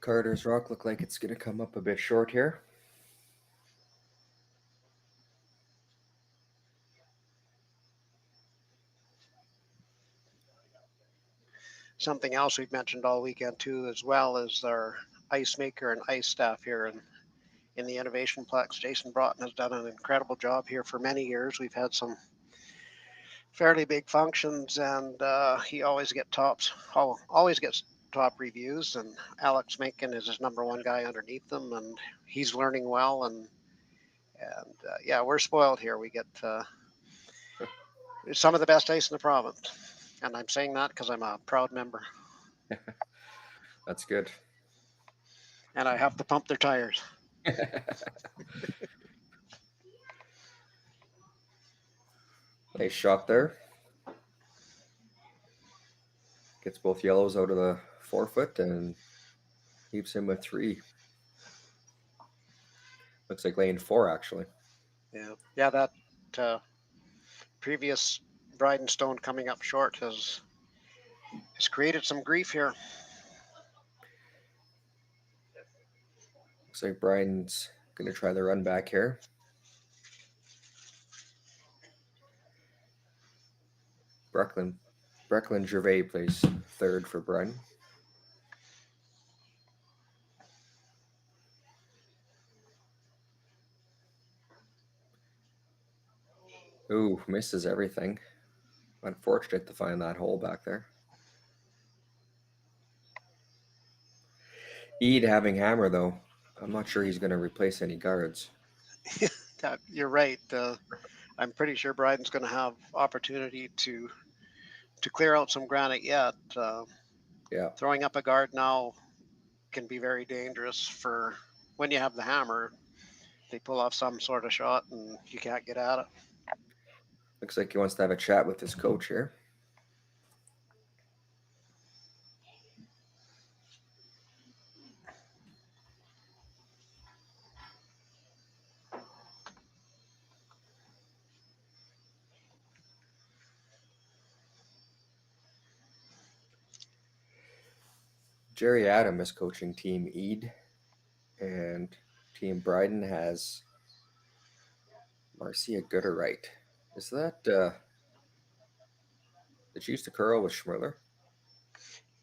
Carter's Rock look like it's going to come up a bit short here. Something else we've mentioned all weekend too, as well, is our ice maker and ice staff here in the Innovation Plex. Jason Broughton has done an incredible job here for many years. We've had some fairly big functions, and he always gets top reviews. And Alex Macon is his #1 guy underneath them, and he's learning well. And yeah, we're spoiled here. We get some of the best ice in the province, and I'm saying that because I'm a proud member. That's good. And I have to pump their tires. Nice shot there. Gets both yellows out of the forefoot and keeps him with 3. Looks like lane 4, actually. Yeah, that previous Bryden stone coming up short has created some grief here. Looks like Bryden's going to try the run back here. Brecklin Gervais plays 3rd for Bryden. Ooh, misses everything. Unfortunate to find that hole back there. Ede having hammer, though. I'm not sure he's going to replace any guards. You're right. I'm pretty sure Bryden's going to have opportunity to clear out some granite yet. Yeah. Throwing up a guard now can be very dangerous for when you have the hammer. They pull off some sort of shot and you can't get at it. Looks like he wants to have a chat with his coach here. Jerry Adam is coaching Team Ede, and Team Bryden has Marcia Gooderwright. Is that did she used to curl with Schmirler?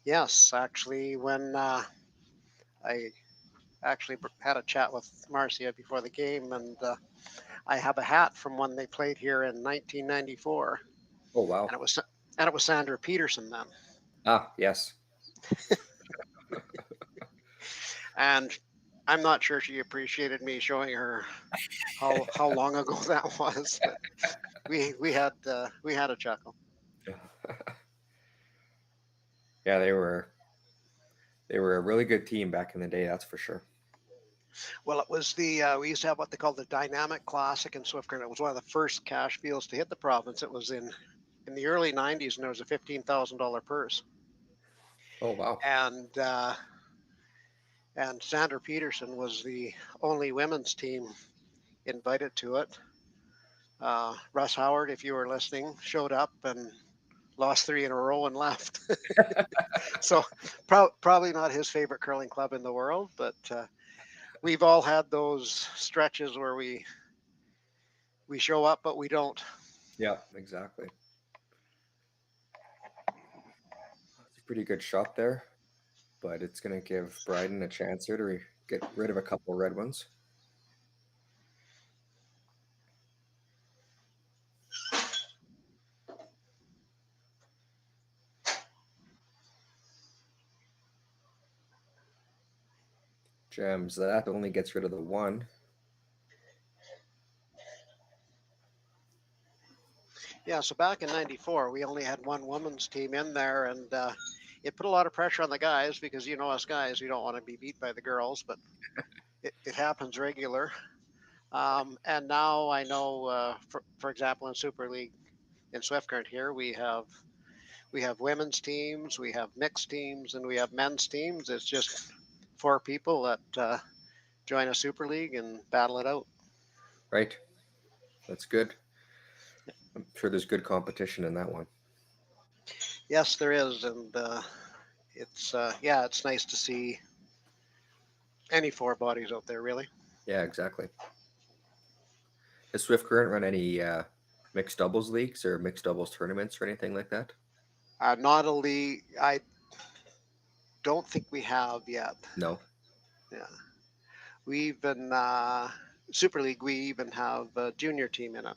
Yes, actually, when I actually had a chat with Marcia before the game, and I have a hat from when they played here in 1994. Oh wow! And it was Sandra Peterson then. Ah, yes. And I'm not sure she appreciated me showing her how long ago that was. But we had a chuckle. Yeah, they were a really good team back in the day, that's for sure. Well, it was we used to have what they called the Dynamic Classic in Swift Current. It was one of the first cash fields to hit the province. It was in the early 90s, and there was a $15,000 purse. Oh wow! And Sandra Peterson was the only women's team invited to it. Russ Howard, if you were listening, showed up and lost 3 in a row and left. So probably not his favorite curling club in the world, but we've all had those stretches where we show up, but we don't. Yeah, exactly. It's a pretty good shot there, but it's going to give Bryden a chance here to get rid of a couple red ones. Gems, that only gets rid of the 1. Yeah, so back in 94, we only had one women's team in there, and it put a lot of pressure on the guys because, you know, us guys, we don't want to be beat by the girls, but it happens regular. And now I know, for example, in Super League in Swift Current here, we have women's teams, we have mixed teams, and we have men's teams. It's just 4 people that join a Super League and battle it out. Right. That's good. I'm sure there's good competition in that one. Yes, there is, and it's nice to see any four bodies out there, really. Yeah, exactly. Does Swift Current run any mixed doubles leagues or mixed doubles tournaments or anything like that? Not a league. I don't think we have yet. No. Yeah. We even Super League. We even have a junior team in it.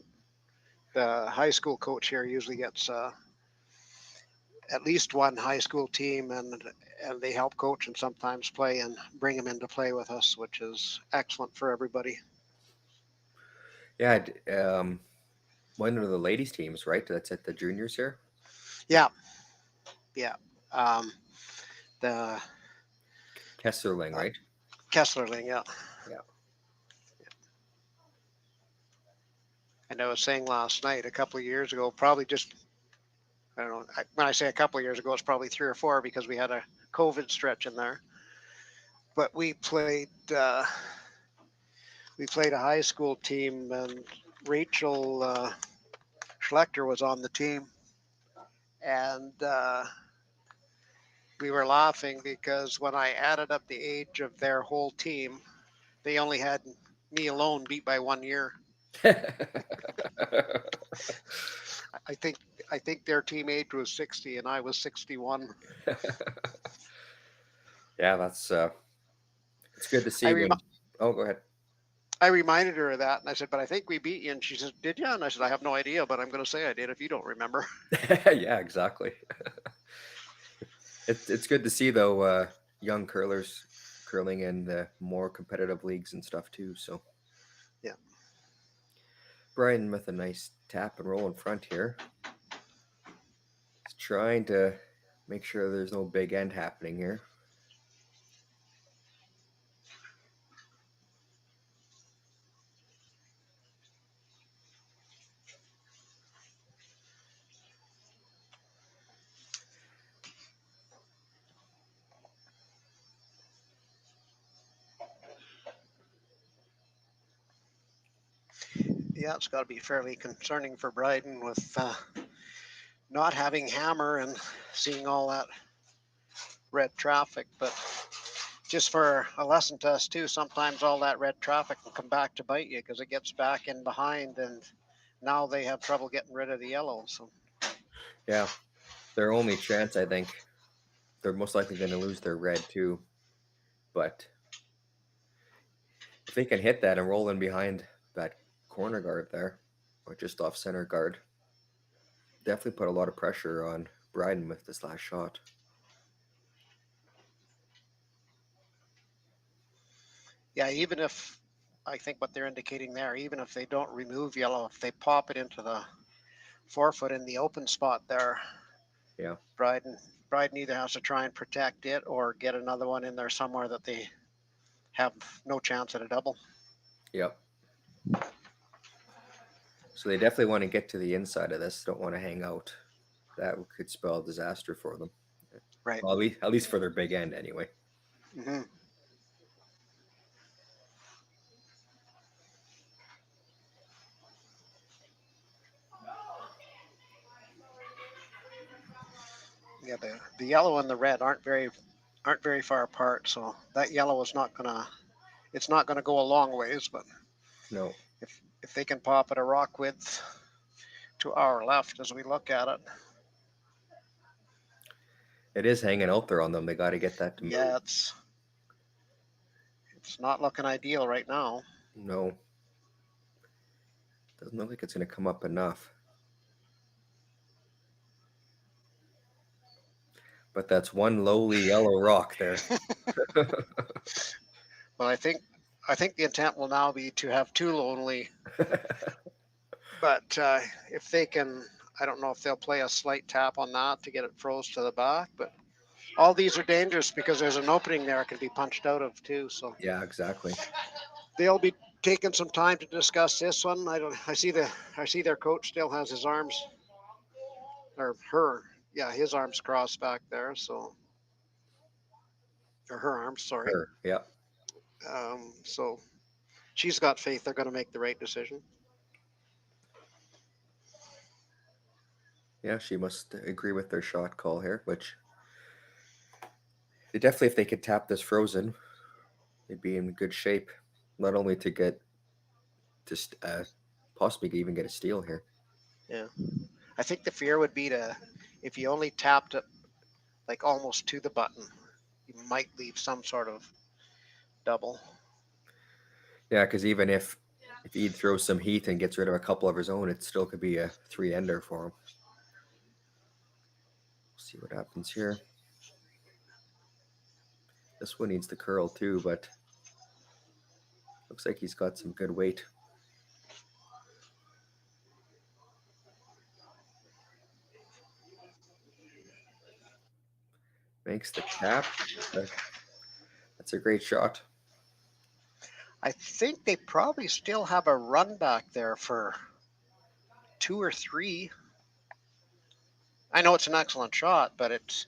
The high school coach here usually gets at least one high school team, and they help coach and sometimes play and bring them into play with us, which is excellent for everybody. Yeah, one of the ladies teams, right? That's at the juniors here. Yeah, yeah. The Kesslerling, right? Kesslerling, yeah. Yeah. And I was saying last night, a couple of years ago, probably just, I don't know, when I say a couple of years ago, it's probably 3 or 4 because we had a COVID stretch in there. But we played a high school team, and Rachel Schlechter was on the team. And we were laughing because when I added up the age of their whole team, they only had me alone beat by 1 year. I think their team age was 60 and I was 61. Yeah, that's it's good to see. Oh, go ahead. I reminded her of that, and I said, "But I think we beat you." And she said, "Did you?" And I said, "I have no idea, but I'm going to say I did if you don't remember." Yeah, exactly. It's good to see though, young curlers curling in the more competitive leagues and stuff too. So yeah. Bryden with a nice tap and roll in front here. He's trying to make sure there's no big end happening here. Yeah, it's got to be fairly concerning for Bryden with not having hammer and seeing all that red traffic. But just for a lesson to us too, sometimes all that red traffic will come back to bite you because it gets back in behind, and now they have trouble getting rid of the yellow. So yeah, their only chance, I think, they're most likely going to lose their red too. But if they can hit that and roll in behind that corner guard there, or just off center guard, definitely put a lot of pressure on Bryden with this last shot. yeah, even if I think what they're indicating there, even if they don't remove yellow, if they pop it into the 4-foot in the open spot there, yeah, Bryden either has to try and protect it or get another one in there somewhere that they have no chance at a double. Yep. So they definitely want to get to the inside of this. Don't want to hang out. That could spell disaster for them. Right. Well, at least for their big end, anyway. Mm-hmm. Yeah, the yellow and the red aren't very far apart, so that yellow is not gonna go a long ways, but no, if they can pop it a rock width to our left as we look at it. It is hanging out there on them. They got to get that to move. Yeah, it's not looking ideal right now. No. Doesn't look like it's going to come up enough. But that's one lowly yellow rock there. Well, I think the intent will now be to have two lonely. But if they can, I don't know if they'll play a slight tap on that to get it froze to the back. But all these are dangerous because there's an opening there it can be punched out of too. So yeah, exactly. They'll be taking some time to discuss this one. I see their coach still has his arms, or her, yeah, his arms crossed back there. So, or her arms, sorry. Her, yeah. So she's got faith they're going to make the right decision. Yeah, she must agree with their shot call here, which they definitely, if they could tap this frozen, they'd be in good shape, not only to get possibly even get a steal here. Yeah. I think the fear would be if you only tapped it like almost to the button, you might leave some sort of double. Yeah, because even if Ede throws some heat and gets rid of a couple of his own, it still could be a 3-ender for him. See what happens here. This one needs the curl too, but looks like he's got some good weight. Makes the tap. That's a great shot. I think they probably still have a run back there for 2 or 3. I know it's an excellent shot, but it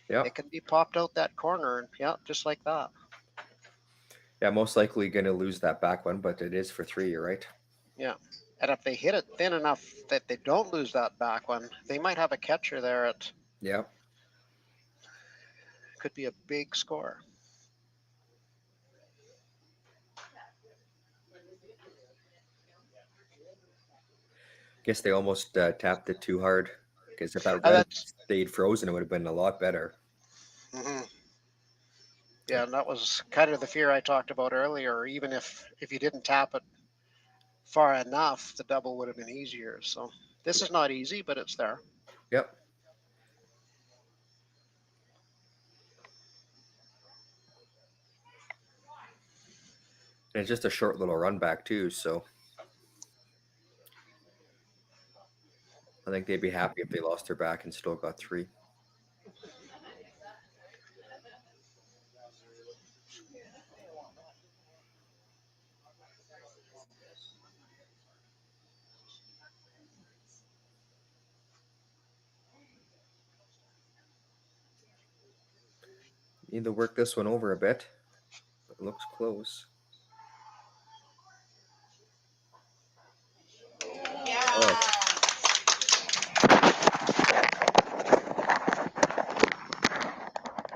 can be popped out that corner, and just like that. Yeah, most likely going to lose that back one, but it is for 3, you're right. Yeah, and if they hit it thin enough that they don't lose that back one, they might have a catcher there. Could be a big score. Guess they almost tapped it too hard, because if that red stayed frozen, it would have been a lot better. Mm-hmm. Yeah, and that was kind of the fear I talked about earlier. Even if you didn't tap it far enough, the double would have been easier. So this is not easy, but it's there. Yep. And it's just a short little run back too, so I think they'd be happy if they lost their back and still got 3. Need to work this one over a bit. It looks close. Oh.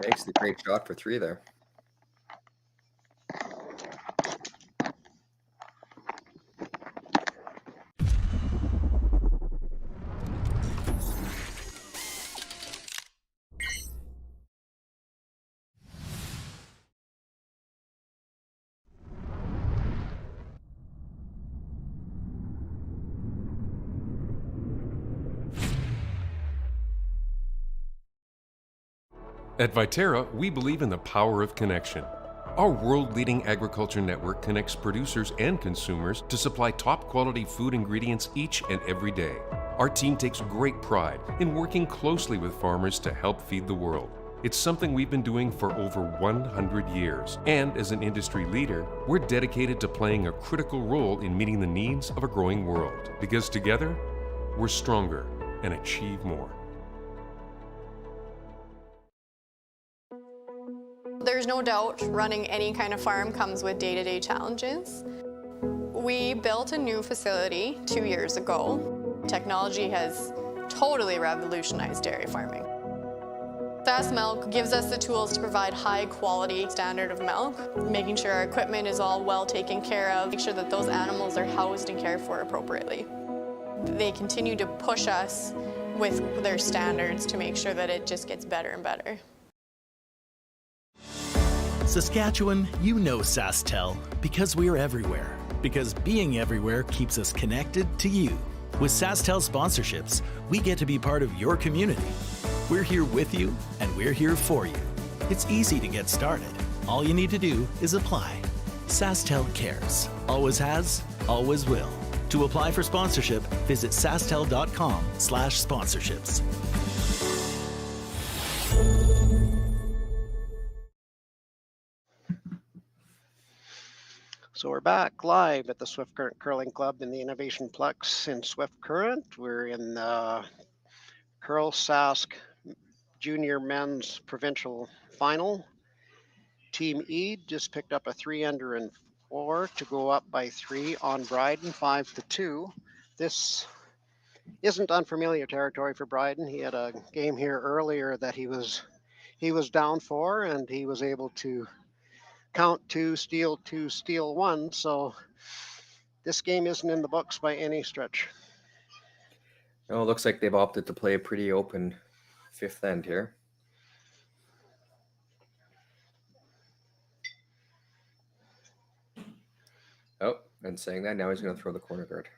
Makes the great shot for 3 there. At Viterra, we believe in the power of connection. Our world-leading agriculture network connects producers and consumers to supply top-quality food ingredients each and every day. Our team takes great pride in working closely with farmers to help feed the world. It's something we've been doing for over 100 years. And as an industry leader, we're dedicated to playing a critical role in meeting the needs of a growing world. Because together, we're stronger and achieve more. There's no doubt running any kind of farm comes with day-to-day challenges. We built a new facility 2 years ago. Technology has totally revolutionized dairy farming. Sask Milk gives us the tools to provide high quality standard of milk, making sure our equipment is all well taken care of, make sure that those animals are housed and cared for appropriately. They continue to push us with their standards to make sure that it just gets better and better. Saskatchewan, you know SaskTel because we're everywhere. Because being everywhere keeps us connected to you. With SaskTel sponsorships, we get to be part of your community. We're here with you, and we're here for you. It's easy to get started. All you need to do is apply. SaskTel cares. Always has, always will. To apply for sponsorship, visit sastel.com/sponsorships. So we're back live at the Swift Current Curling Club in the Innovation Plex in Swift Current. We're in the CURLSASK Junior Men's Provincial Final. Team Ede just picked up a 3-under and 4 to go up by 3 on Bryden, 5-2. This isn't unfamiliar territory for Bryden. He had a game here earlier that he was down 4, and he was able to count 2, steal 1. So this game isn't in the books by any stretch. Oh, it looks like they've opted to play a pretty open fifth end here. Oh, and saying that, now he's going to throw the corner guard.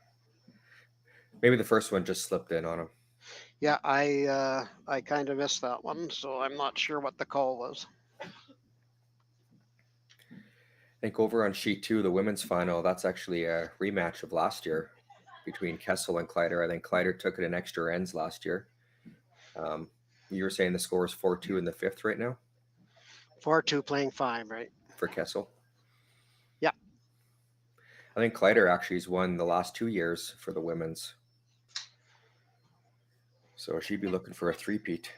Maybe the first one just slipped in on him. Yeah, I kind of missed that one, so I'm not sure what the call was. I think over on sheet 2, the women's final, that's actually a rematch of last year between Kessel and Kleider. I think Kleider took it in extra ends last year. You were saying the score is 4-2 in the fifth right now? 4-2 playing 5, right? For Kessel? Yeah. I think Kleider actually has won the last 2 years for the women's. So she'd be looking for a three-peat.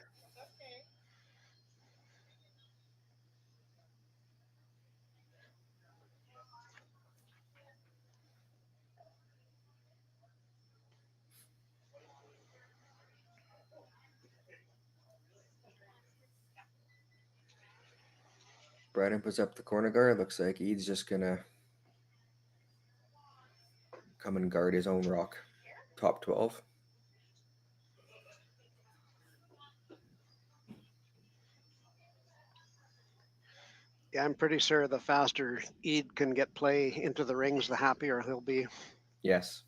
Bryden puts up the corner guard. Looks like Ede's just going to come and guard his own rock. Top 12. Yeah, I'm pretty sure the faster Ede can get play into the rings, the happier he'll be. Yes.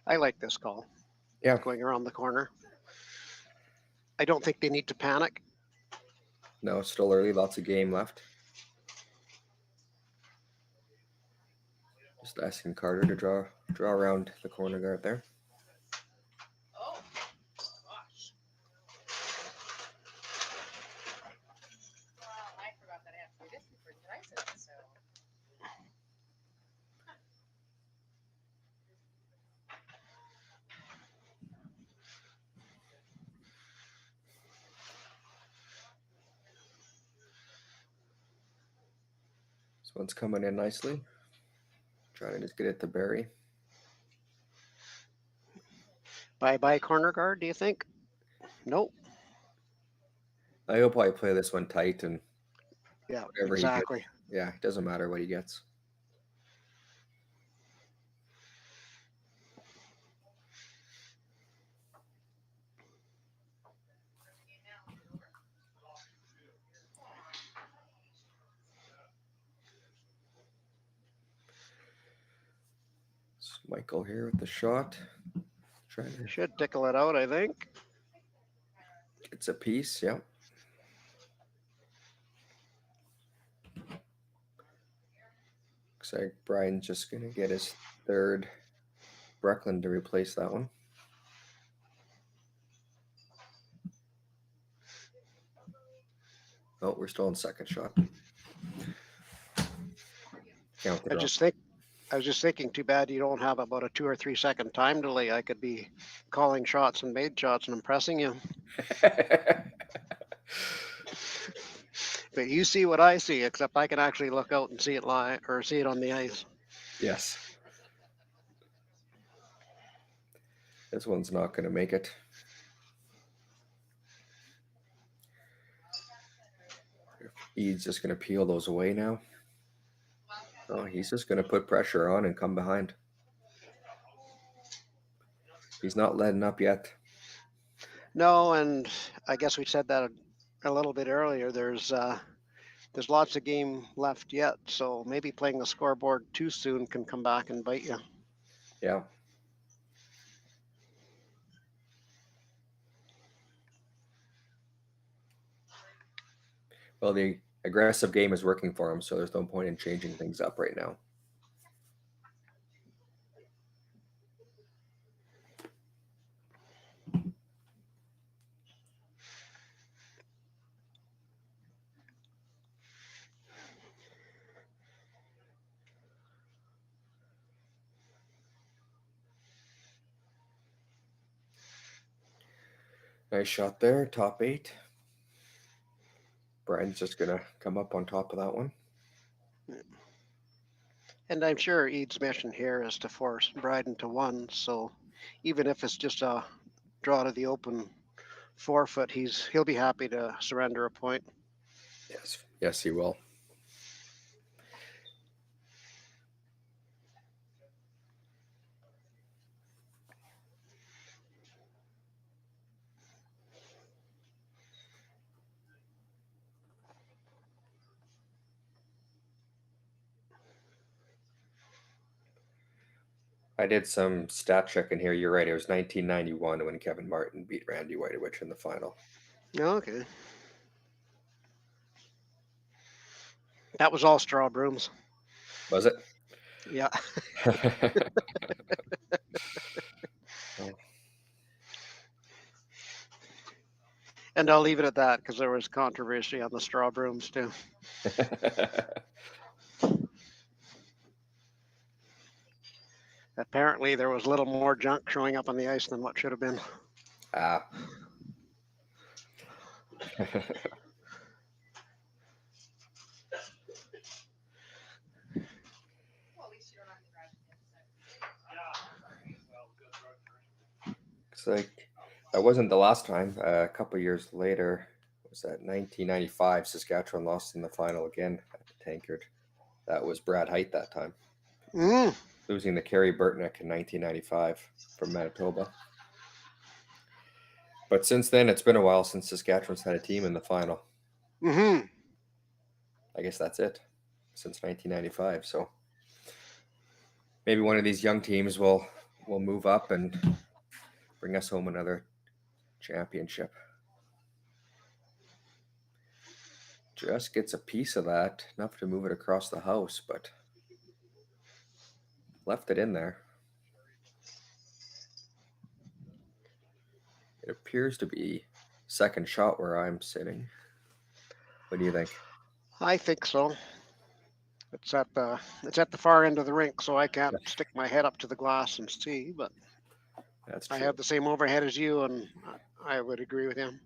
I like this call. Yeah. Going around the corner. I don't think they need to panic. No, it's still early. Lots of game left. Just asking Carter to draw around the corner guard there. This one's coming in nicely. Trying to just get it to Barry. Bye-bye corner guard, do you think? Nope. He'll probably play this one tight and yeah, whatever exactly. He gets. Yeah, it doesn't matter what he gets. It's Michael here with the shot. Should tickle it out, I think. It's a piece, yeah. Looks like Bryden's just going to get his third. Brecklin to replace that one. Oh, we're still on second shot. Count it off. I was just thinking, too bad you don't have about a 2 or 3 second time delay. I could be calling shots and made shots and impressing you. But you see what I see, except I can actually look out and see it live or see it on the ice. Yes. This one's not going to make it. Ede's just going to peel those away now. Oh, he's just going to put pressure on and come behind. He's not letting up yet. No, and I guess we said that a little bit earlier. There's lots of game left yet, so maybe playing the scoreboard too soon can come back and bite you. Yeah. Well, the aggressive game is working for him, so there's no point in changing things up right now. Nice shot there, top 8. Bryden's just going to come up on top of that one. And I'm sure Ede's mission here is to force Bryden to 1. So even if it's just a draw to the open 4-foot, he'll be happy to surrender a point. Yes, he will. I did some stat checking here. You're right. It was 1991 when Kevin Martin beat Randy Whitewich in the final. Okay. That was all straw brooms. Was it? Yeah. And I'll leave it at that because there was controversy on the straw brooms too. Apparently, there was a little more junk showing up on the ice than what should have been. Ah. Looks like that wasn't the last time. A couple years later, was that 1995? Saskatchewan lost in the final again at the Tankard. That was Brad Height that time. Losing to Kerry Burtnick in 1995 from Manitoba. But since then, it's been a while since Saskatchewan's had a team in the final. Mm-hmm. I guess that's it. Since 1995. So maybe one of these young teams will move up and bring us home another championship. Just gets a piece of that, enough to move it across the house, but left it in there. It appears to be second shot where I'm sitting. What do you think? I think so. It's at the far end of the rink, so I can't stick my head up to the glass and see. But that's true. I have the same overhead as you, and I would agree with him.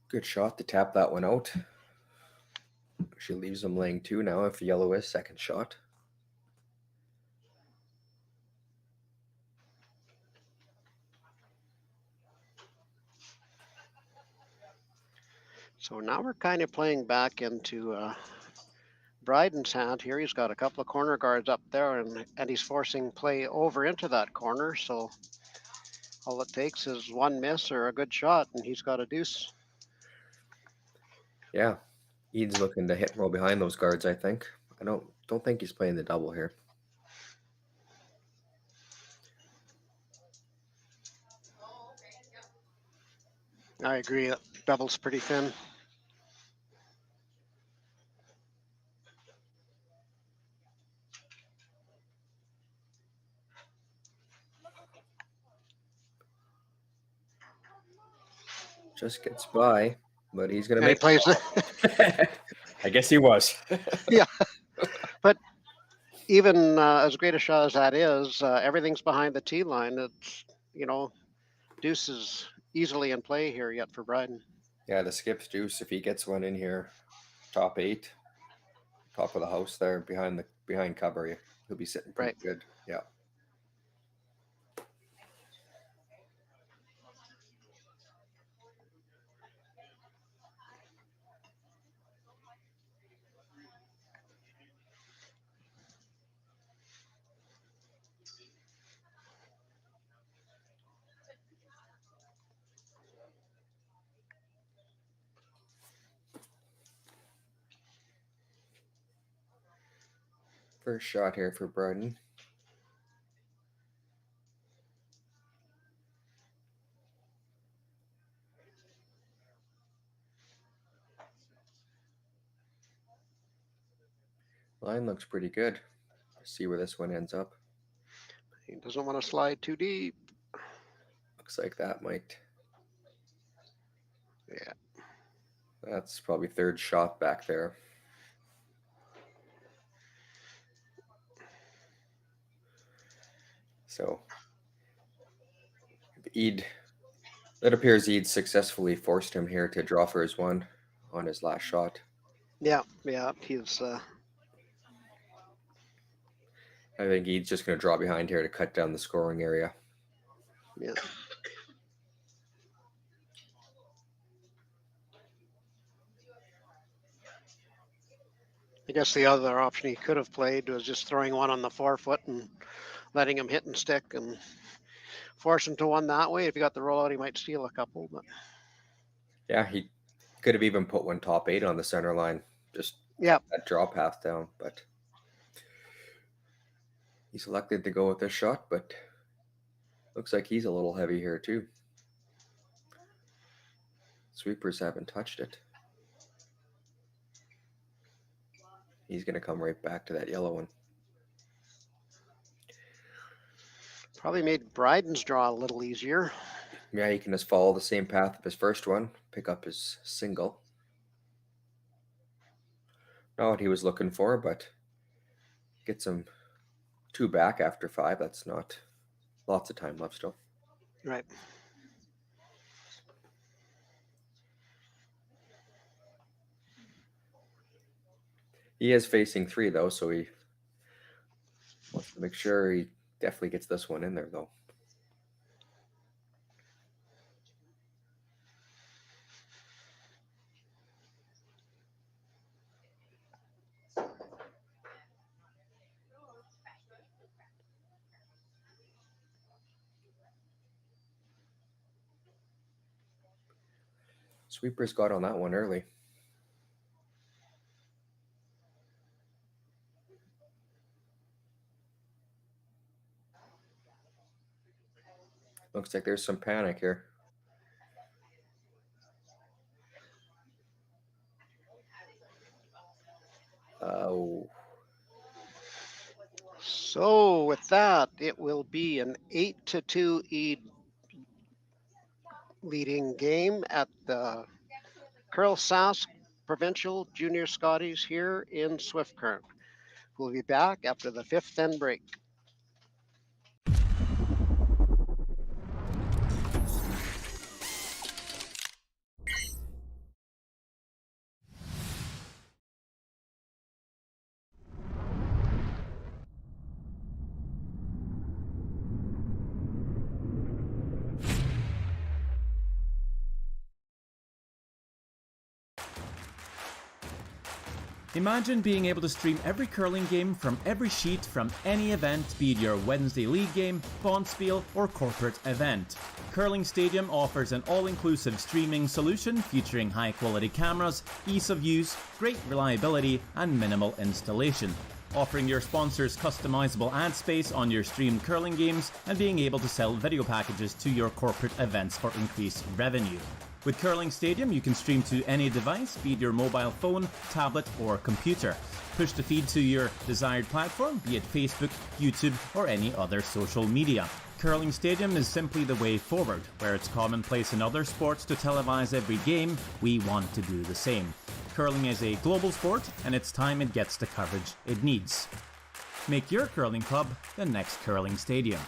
Good shot to tap that one out. She leaves them laying 2 now if yellow is second shot. So now we're kind of playing back into Bryden's hand here. He's got a couple of corner guards up there, and he's forcing play over into that corner. So all it takes is one miss or a good shot, and he's got a deuce. Yeah, Ede's looking to hit and roll behind those guards, I think. I don't think he's playing the double here. I agree. Double's pretty thin. Just gets by, but he's going to And make he plays it. I guess he was. Yeah. But even as great a shot as that is, everything's behind the tee line. It's, deuce is easily in play here yet for Bryden. Yeah, the skip's deuce, if he gets one in here, top 8, top of the house there, behind cover, he'll be sitting pretty good. Yeah. First shot here for Bryden. Line looks pretty good. Let's see where this one ends up. He doesn't want to slide too deep. Looks like that might. Yeah. That's probably third shot back there. So Ede, it appears Ede successfully forced him here to draw for his one on his last shot. Yeah, he's I think Ede's just going to draw behind here to cut down the scoring area. yeah. I guess the other option he could have played was just throwing one on the forefoot and letting him hit and stick and force him to one that way. If he got the rollout, he might steal a couple. But yeah, he could have even put one top 8 on the center line, just that draw path down. But he selected to go with this shot, but looks like he's a little heavy here too. Sweepers haven't touched it. He's going to come right back to that yellow one. Probably made Bryden's draw a little easier. Yeah, he can just follow the same path of his first one, pick up his single. Not what he was looking for, but gets him 2 back after 5. That's not lots of time left still. Right. He is facing 3 though, so he wants to make sure he definitely gets this one in there though. Sweepers got on that one early. Looks like there's some panic here. Oh. So with that, it will be an 8-2 Ede leading game at the CURLSASK Provincial Junior Scotties here in Swift Current. We'll be back after the 5th end break. Imagine being able to stream every curling game from every sheet from any event, be it your Wednesday league game, bonspiel, or corporate event. Curling Stadium offers an all-inclusive streaming solution featuring high-quality cameras, ease of use, great reliability, and minimal installation. Offering your sponsors customizable ad space on your streamed curling games and being able to sell video packages to your corporate events for increased revenue. With Curling Stadium, you can stream to any device, be it your mobile phone, tablet, or computer. Push the feed to your desired platform, be it Facebook, YouTube, or any other social media. Curling Stadium is simply the way forward. Where it's commonplace in other sports to televise every game, we want to do the same. Curling is a global sport, and it's time it gets the coverage it needs. Make your curling club the next Curling Stadium.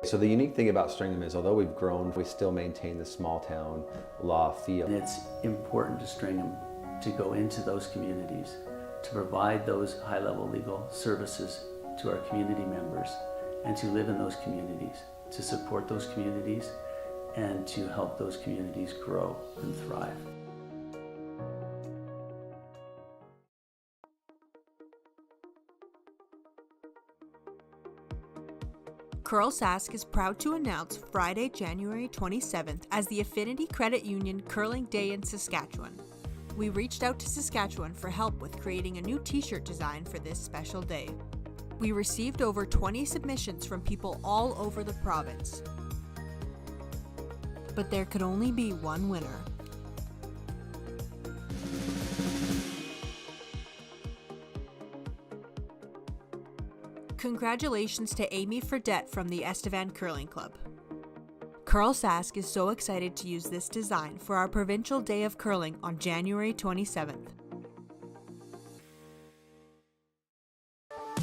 So the unique thing about Stringham is, although we've grown, we still maintain the small town law feel. And it's important to Stringham to go into those communities, to provide those high-level legal services to our community members, and to live in those communities, to support those communities, and to help those communities grow and thrive. CURLSASK is proud to announce Friday, January 27th as the Affinity Credit Union Curling Day in Saskatchewan. We reached out to Saskatchewan for help with creating a new t-shirt design for this special day. We received over 20 submissions from people all over the province. But there could only be one winner. Congratulations to Amy Fredette from the Estevan Curling Club. CURLSASK is so excited to use this design for our Provincial Day of Curling on January 27th.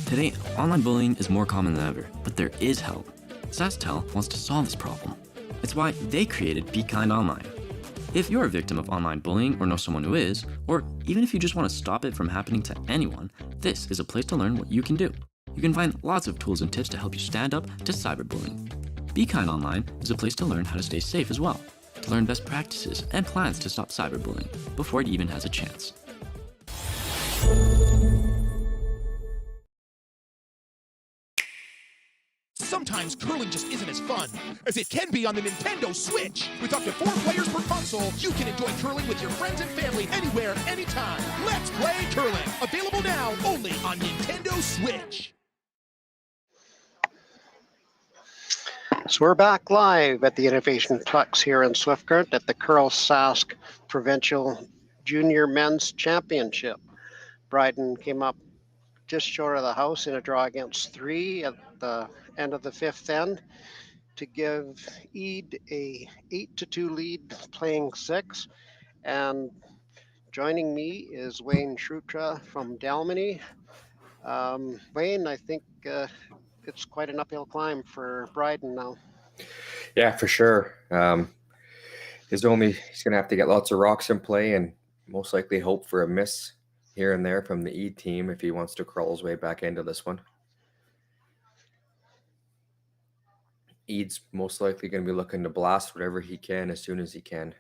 Today, online bullying is more common than ever, but there is help. SaskTel wants to solve this problem. It's why they created Be Kind Online. If you're a victim of online bullying or know someone who is, or even if you just want to stop it from happening to anyone, this is a place to learn what you can do. You can find lots of tools and tips to help you stand up to cyberbullying. Be Kind Online is a place to learn how to stay safe as well, to learn best practices and plans to stop cyberbullying before it even has a chance. Sometimes curling just isn't as fun as it can be on the Nintendo Switch. With up to 4 players per console, you can enjoy curling with your friends and family anywhere, anytime. Let's play curling. Available now only on Nintendo Switch. So we're back live at the Innovation Plex here in Swift Current at the CURLSASK Provincial Junior Men's Championship. Bryden came up just short of the house in a draw against 3 at the end of the 5th end to give Ede a 8-2 lead playing 6. And joining me is Wayne Shrutra from Dalmany. Wayne, I think it's quite an uphill climb for Bryden now. Yeah, for sure. He's going to have to get lots of rocks in play and most likely hope for a miss here and there from the E team if he wants to crawl his way back into this one. Ede's most likely going to be looking to blast whatever he can as soon as he can.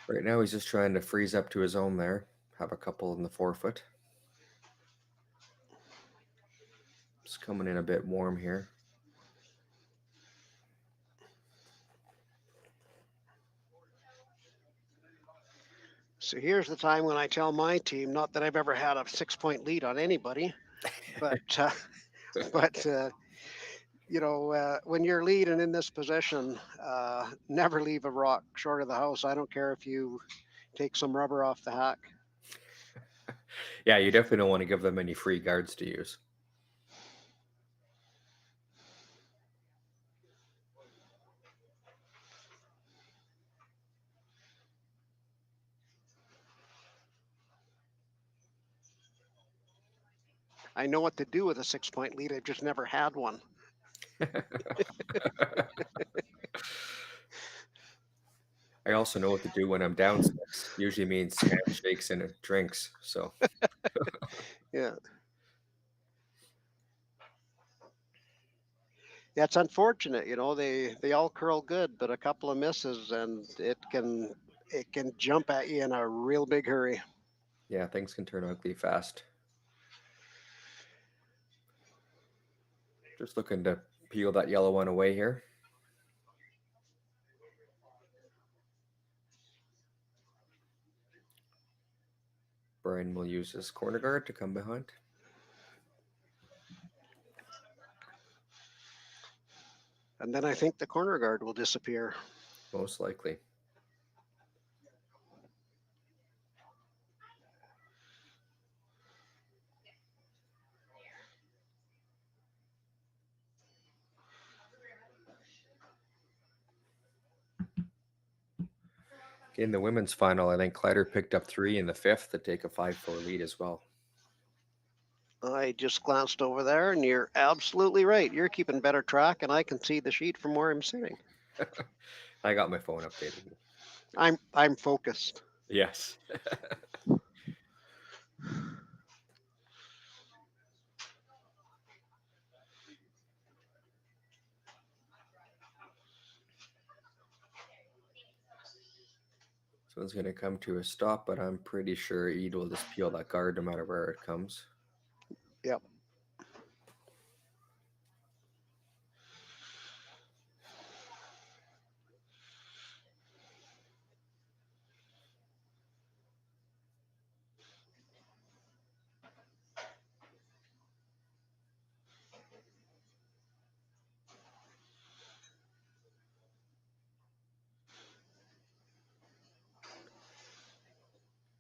Right now, he's just trying to freeze up to his own there. Have a couple in the forefoot. It's coming in a bit warm here. So here's the time when I tell my team, not that I've ever had a 6-point lead on anybody, but you know, when you're leading in this position, never leave a rock short of the house. I don't care if you take some rubber off the hack. Yeah, you definitely don't want to give them any free guards to use. I know what to do with a 6-point lead. I've just never had one. I also know what to do when I'm down 6. Usually means handshakes and drinks. So yeah. Yeah, it's unfortunate, you know, they all curl good, but a couple of misses and it can jump at you in a real big hurry. yeah, things can turn ugly fast. Just looking to peel that yellow one away here. Bryden will use his corner guard to come behind. And then I think the corner guard will disappear. Most likely. In the women's final, I think Kleider picked up 3 in the 5th to take a 5-4 lead as well. I just glanced over there, and you're absolutely right. You're keeping better track, and I can see the sheet from where I'm sitting. I got my phone updated. I'm focused. Yes. So it's going to come to a stop, but I'm pretty sure Ede will just peel that guard no matter where it comes. Yep.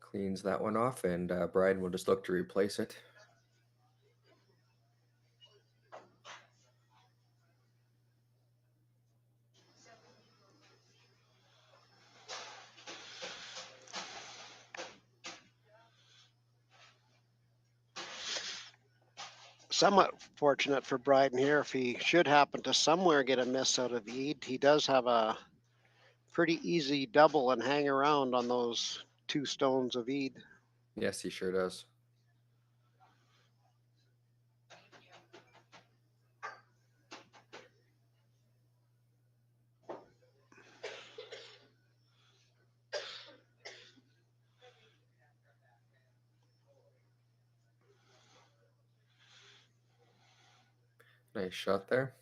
Cleans that one off, and Bryden will just look to replace it. Somewhat fortunate for Bryden here. If he should happen to somewhere get a miss out of Ede, he does have a pretty easy double and hang around on those 2 stones of Ede. Yes, he sure does. Nice shot there.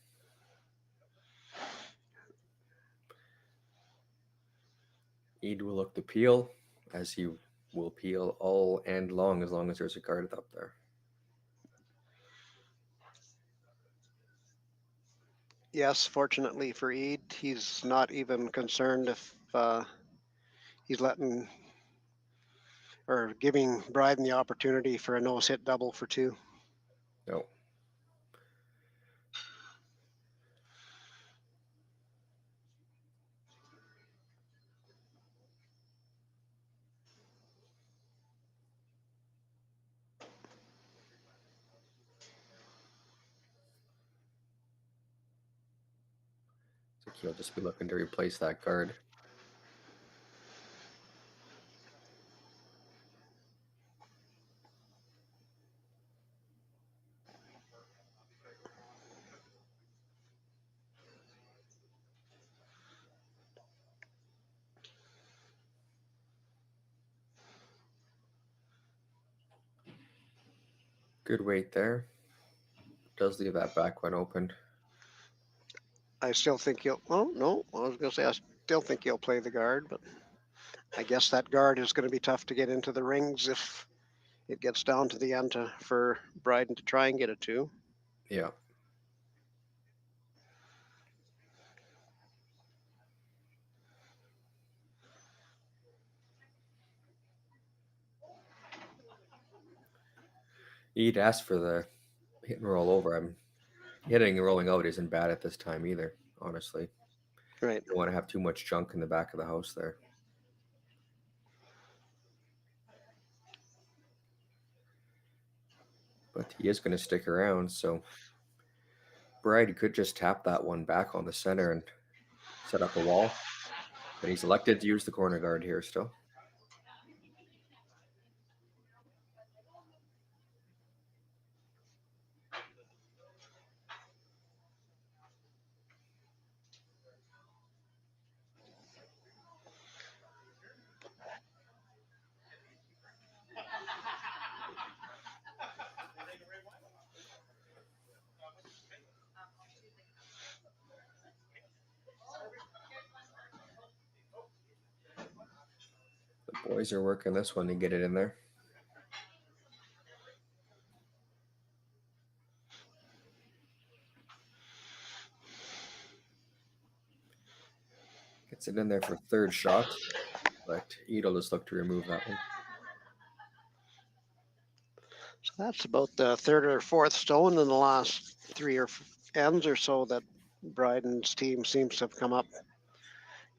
Ede will look to peel, as he will peel all and long as there's a guard up there. Yes, fortunately for Ede, he's not even concerned if he's letting or giving Bryden the opportunity for a nose-hit double for 2. No. I think he'll just be looking to replace that guard. Good weight there. Does leave that back one open. I still think he'll, well, no, I was going to say I still think he'll play the guard, but I guess that guard is going to be tough to get into the rings if it gets down to the end for Bryden to try and get a 2. Yeah. Ede asked for the hit and roll over. Hitting and rolling out isn't bad at this time either, honestly. Right. Don't want to have too much junk in the back of the house there. But he is going to stick around, so Bryden could just tap that one back on the center and set up a wall. But he's elected to use the corner guard here still. The boys are working this one to get it in there. Gets it in there for third shot, but Ede will just look to remove that one. So that's about the 3rd or 4th stone in the last 3 or ends or so that Bryden's team seems to have come up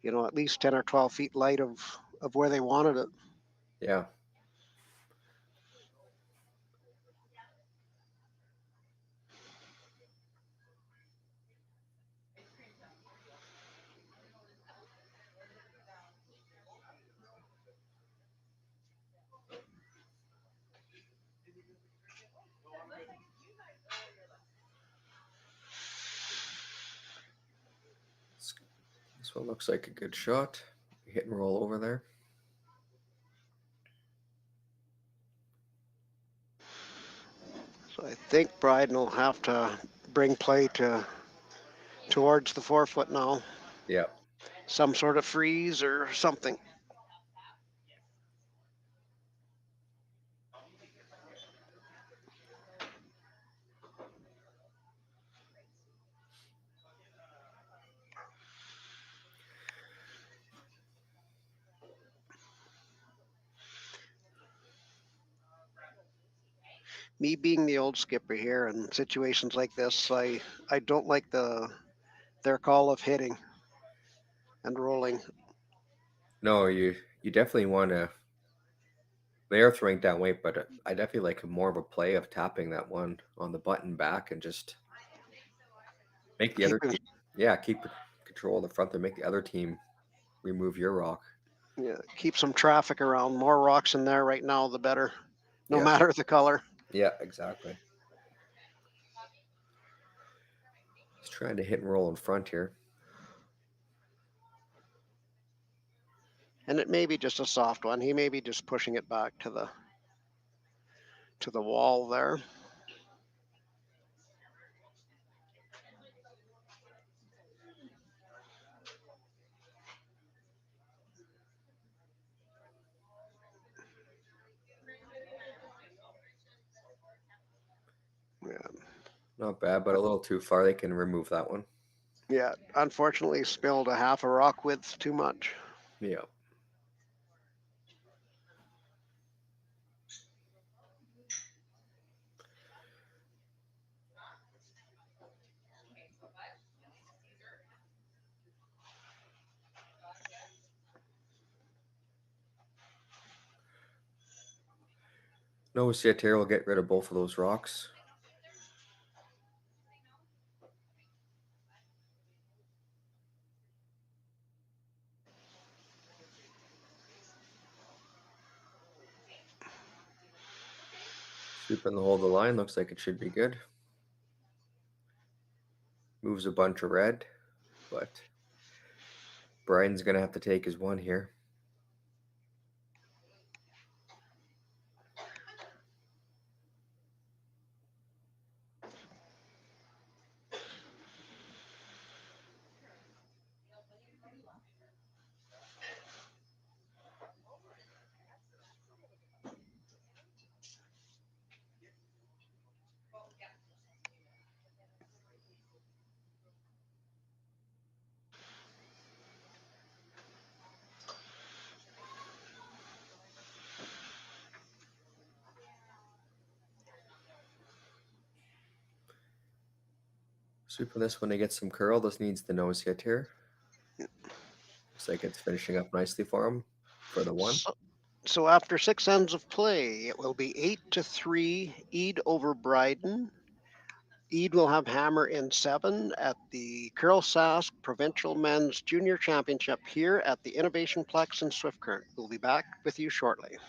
at least 10 or 12 feet light of where they wanted it. Yeah. This one looks like a good shot. Hit and roll over there. So I think Bryden will have to bring play towards the 4-foot now. Yeah. Some sort of freeze or something. Me being the old skipper here in situations like this, I don't like their call of hitting and rolling. No, you definitely want to. They are throwing down weight, but I definitely like more of a play of tapping that one on the button back and just make the other team, keep control of the front and make the other team remove your rock. Yeah, keep some traffic around. More rocks in there right now, the better, no matter the color. Yeah, exactly. He's trying to hit and roll in front here. And it may be just a soft one. He may be just pushing it back to the wall there. Yeah. Not bad, but a little too far. They can remove that one. Yeah, unfortunately spilled a half a rock width too much. Yeah. No, Siater will get rid of both of those rocks. Sweeping the whole of the line, looks like it should be good. Moves a bunch of red, but Bryden's going to have to take his one here. Sweeping this one to get some curl. This needs the nose hit here. Looks like it's finishing up nicely for him for the one. So after 6 ends of play, it will be 8-3 Ede over Bryden. Ede will have hammer in 7 at the CURLSASK Provincial Men's Junior Championship here at the Innovation Plex in Swift Current. We'll be back with you shortly.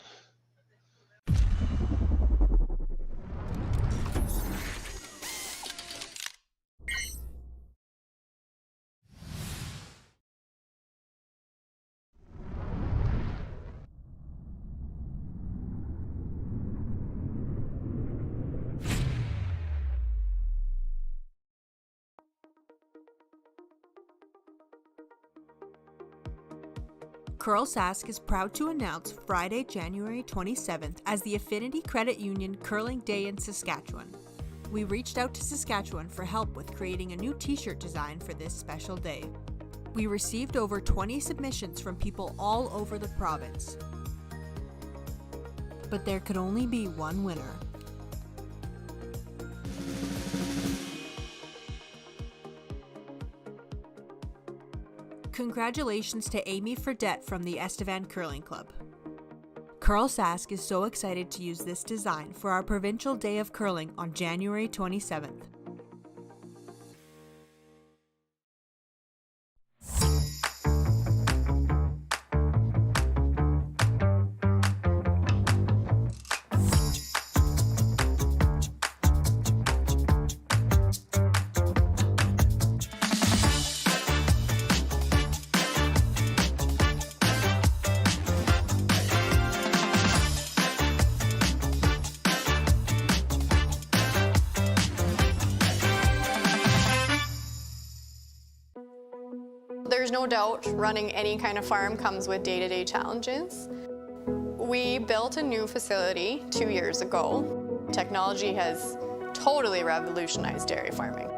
CURLSASK is proud to announce Friday, January 27th as the Affinity Credit Union Curling Day in Saskatchewan. We reached out to Saskatchewan for help with creating a new t-shirt design for this special day. We received over 20 submissions from people all over the province. But there could only be one winner. Congratulations to Amy Fredette from the Estevan Curling Club. CURLSASK is so excited to use this design for our Provincial Day of Curling on January 27th. There's no doubt running any kind of farm comes with day-to-day challenges. We built a new facility 2 years ago. Technology has totally revolutionized dairy farming.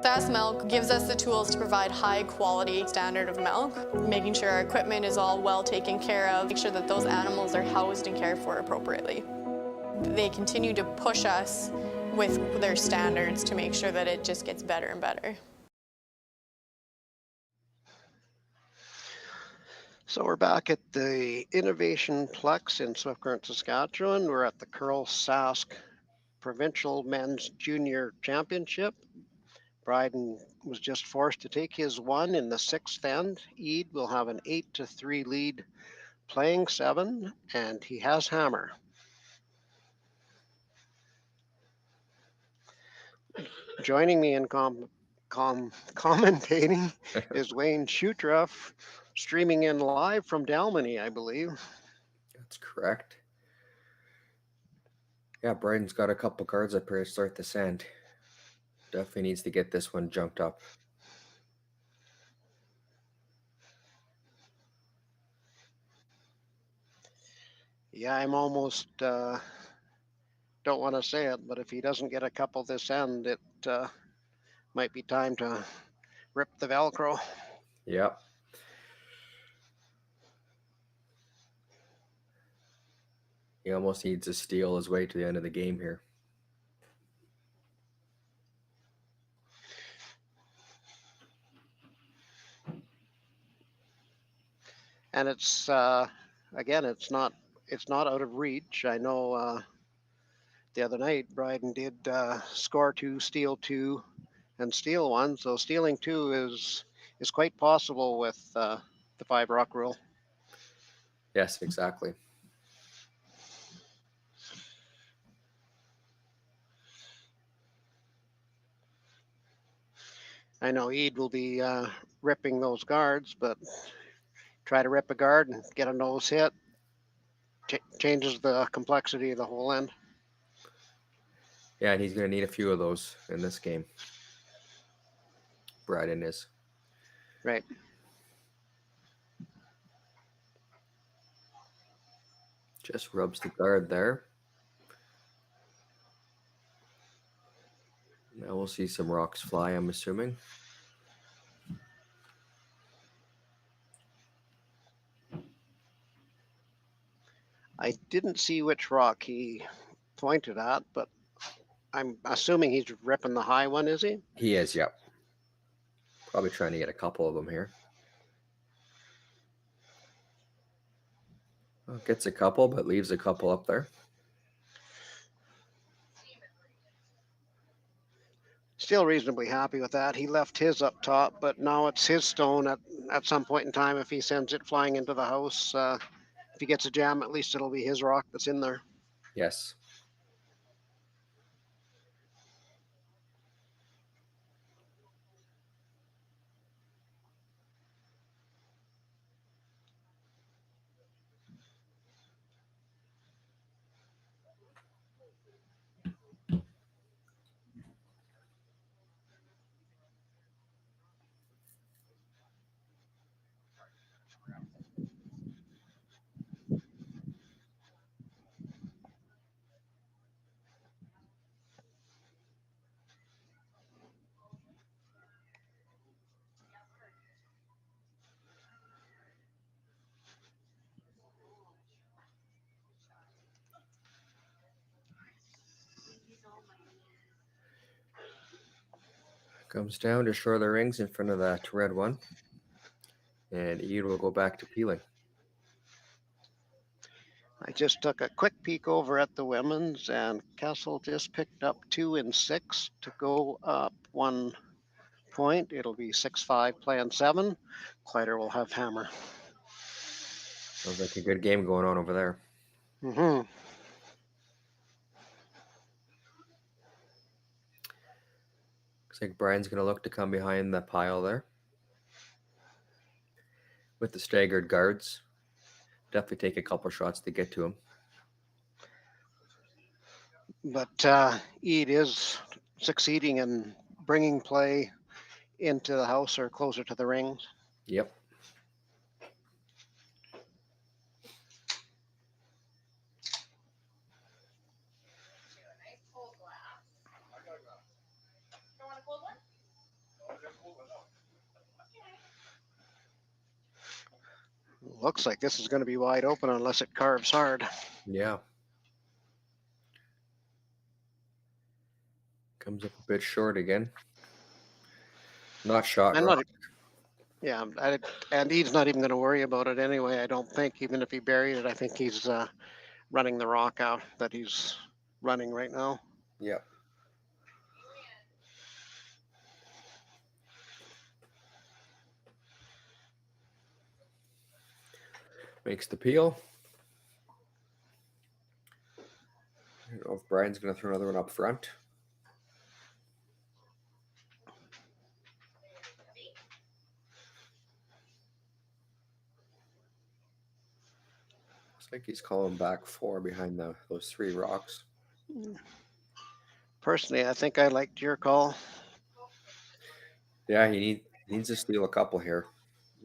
Sask Milk gives us the tools to provide high quality standard of milk, making sure our equipment is all well taken care of, make sure that those animals are housed and cared for appropriately. They continue to push us with their standards to make sure that it just gets better and better. So we're back at the Innovation Plex in Swift Current, Saskatchewan. We're at the CURLSASK Provincial Men's Junior Championship. Bryden was just forced to take his one in the sixth end. Ede will have an 8-3 lead playing 7, and he has hammer. Joining me in commentating is Wayne Shutroff, streaming in live from Dalmany, I believe. That's correct. Yeah, Bryden's got a couple cards up here to start this end. Definitely needs to get this one jumped up. Yeah, I'm almost, don't want to say it, but if he doesn't get a couple this end, it might be time to rip the Velcro. Yep. He almost needs to steal his way to the end of the game here. And it's again, it's not out of reach. I know the other night Bryden did score 2, steal 2, and steal 1. So stealing 2 is quite possible with the 5 rock rule. Yes, exactly. I know Ede will be ripping those guards, but try to rip a guard and get a nose hit. Changes the complexity of the whole end. Yeah, and he's going to need a few of those in this game. Bryden is. Right. Just rubs the guard there. Now we'll see some rocks fly, I'm assuming. I didn't see which rock he pointed at, but I'm assuming he's ripping the high one, is he? He is, yep. Probably trying to get a couple of them here. Well, gets a couple, but leaves a couple up there. Still reasonably happy with that. He left his up top, but now it's his stone at some point in time. If he sends it flying into the house, if he gets a jam, at least it'll be his rock that's in there. Yes. Comes down to shore the rings in front of that red one. And Ede will go back to peeling. I just took a quick peek over at the women's, and Kessel just picked up 2 in 6 to go up 1 point. It'll be 6-5 playing 7. Kleider will have hammer. Sounds like a good game going on over there. Mm-hmm. Looks like Brian's going to look to come behind the pile there with the staggered guards. Definitely take a couple shots to get to him. But Ede is succeeding in bringing play into the house or closer to the rings. Yep. Looks like this is going to be wide open unless it carves hard. Yeah. Comes up a bit short again. Not shot. I'm not. Yeah, and Ede's not even going to worry about it anyway. I don't think, even if he buried it, I think he's running the rock out that he's running right now. Yep. Makes the peel. I don't know if Brian's going to throw another one up front. Looks like he's calling back 4 behind those 3 rocks. Personally, I think I liked your call. Yeah, he needs to steal a couple here.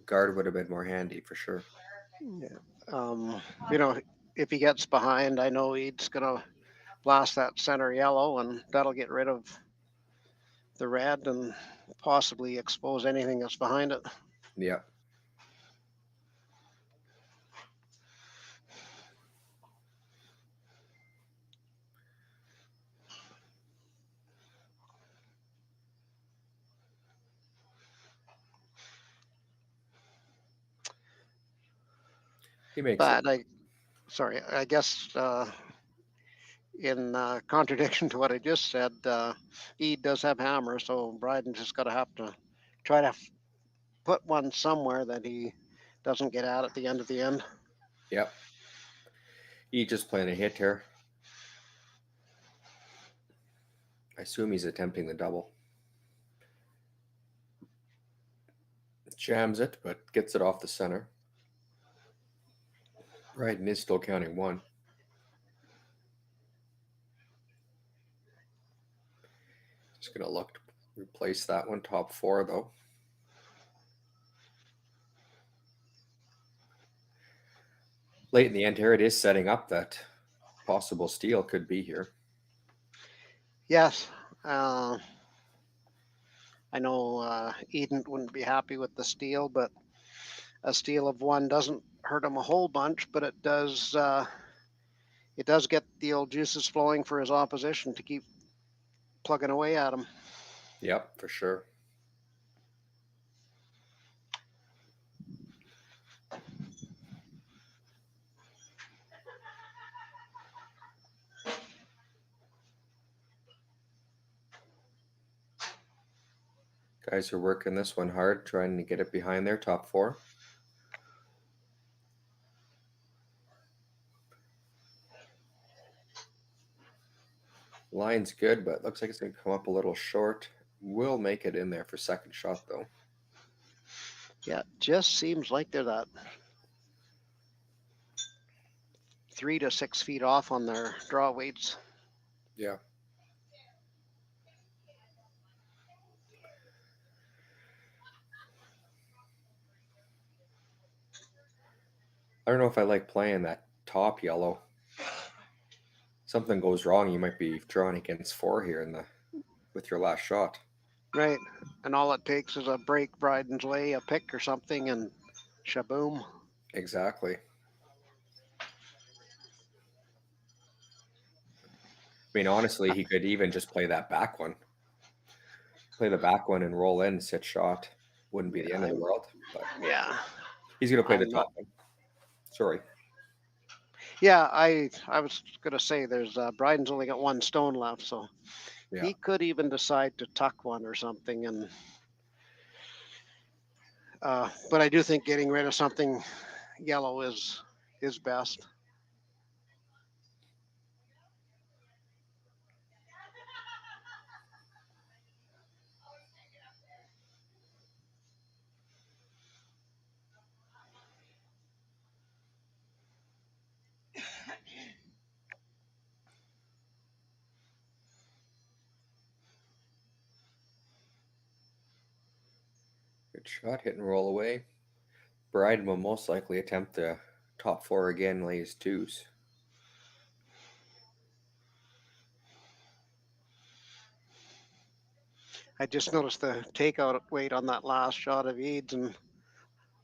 Guard would have been more handy for sure. Yeah. If he gets behind, I know Ede's going to blast that center yellow, and that'll get rid of the red and possibly expose anything that's behind it. Yeah. He makes but it. I guess in contradiction to what I just said, Ede does have hammer, so Bryden just got to have to try to put one somewhere that he doesn't get out at the end of the end. Yep. He just playing a hit here. I assume he's attempting the double. Jams it, but gets it off the center. Bryden is still counting 1. Just going to look to replace that one, top 4 though. Late in the end here, it is setting up that possible steal could be here. Yes. I know Eden wouldn't be happy with the steal, but a steal of 1 doesn't hurt him a whole bunch, but it does get the old juices flowing for his opposition to keep plugging away at him. Yep, for sure. Guys are working this one hard, trying to get it behind their top 4. Line's good, but looks like it's going to come up a little short. Will make it in there for second shot, though. Yeah, just seems like they're that 3 to 6 feet off on their draw weights. Yeah. I don't know if I like playing that top yellow. Something goes wrong, you might be drawing against 4 here with your last shot. Right, and all it takes is a break Bryden's way, a pick or something, and shaboom. Exactly. I mean, honestly, he could even just play that back one. Play the back one and roll in, sit shot. wouldn't be the end of the world. But Yeah. he's going to play the I'm top not- one. Sorry. Yeah, I was gonna say there's Bryden's only got 1 stone left, so Yeah. he could even decide to tuck one or something. And but I do think getting rid of something yellow is best. Good shot, hit and roll away. Bryden will most likely attempt the top 4 again, lay his 2s. I just noticed the takeout weight on that last shot of Ede's, and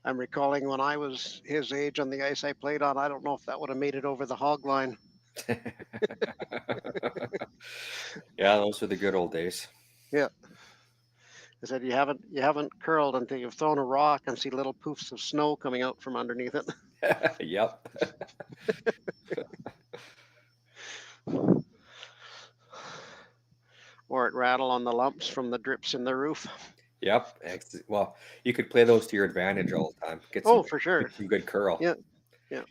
I'm recalling when I was his age on the ice I played on. I don't know if that would have made it over the hog line. Yeah, those were the good old days. Yeah. I said you haven't curled until you've thrown a rock and see little poofs of snow coming out from underneath it. Yep. Or it rattle on the lumps from the drips in the roof. Yep. Well, you could play those to your advantage all the time. For sure. Get some good curl. Yeah. Yeah.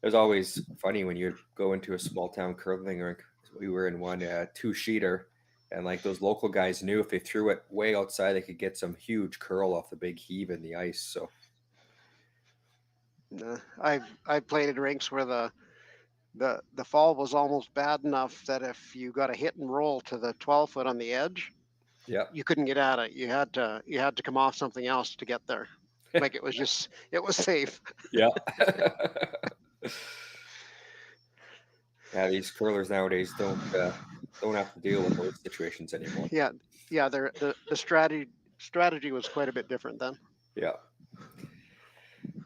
It was always funny when you'd go into a small town curling rink. We were in one 2-sheeter, and like those local guys knew if they threw it way outside, they could get some huge curl off the big heave in the ice. So I played in rinks where the fall was almost bad enough that if you got a hit and roll to the 12 foot on the edge, yeah, you couldn't get at it. You had to come off something else to get there. Like it was safe. Yeah. Yeah, these curlers nowadays don't have to deal with those situations anymore. Yeah, the strategy was quite a bit different then. Yeah.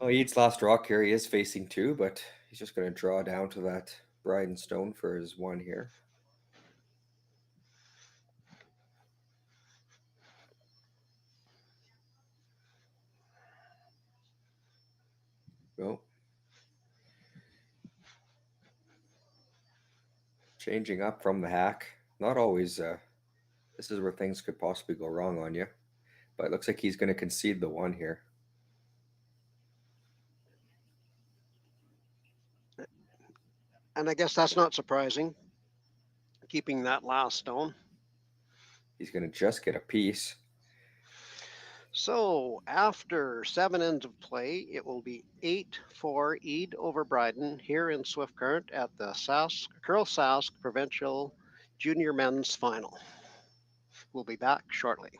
Well, Ede's last rock here, he is facing 2, but he's just going to draw down to that Bryden stone for his 1 here. Go. Changing up from the hack. Not always, this is where things could possibly go wrong on you. But it looks like he's going to concede the 1 here. And I guess that's not surprising, keeping that last stone. He's going to just get a piece. So after 7 ends of play, it will be 8-4 Ede over Bryden here in Swift Current at the CURLSASK Provincial Junior Men's Final. We'll be back shortly.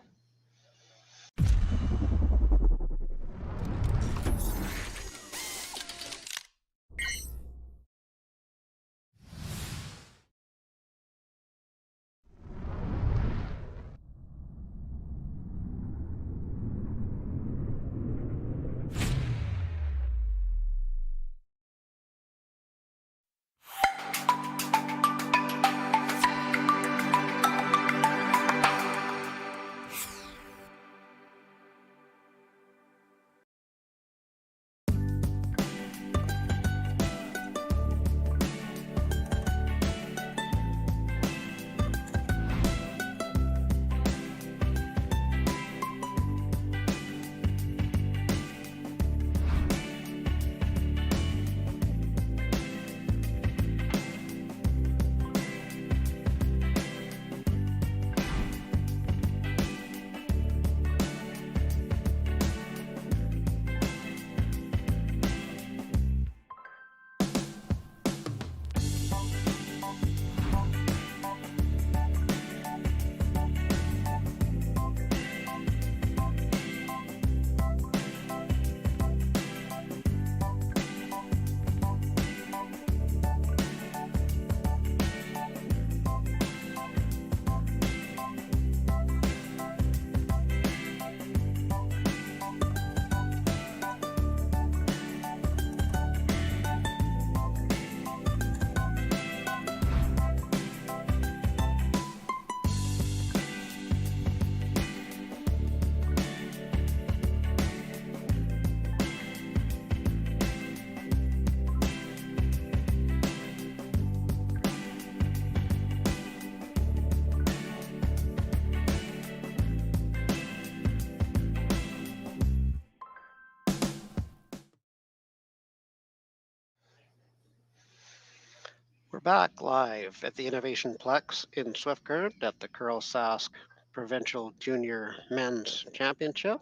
We're back live at the Innovation Plex in Swift Current at the CURLSASK Provincial Junior Men's Championship.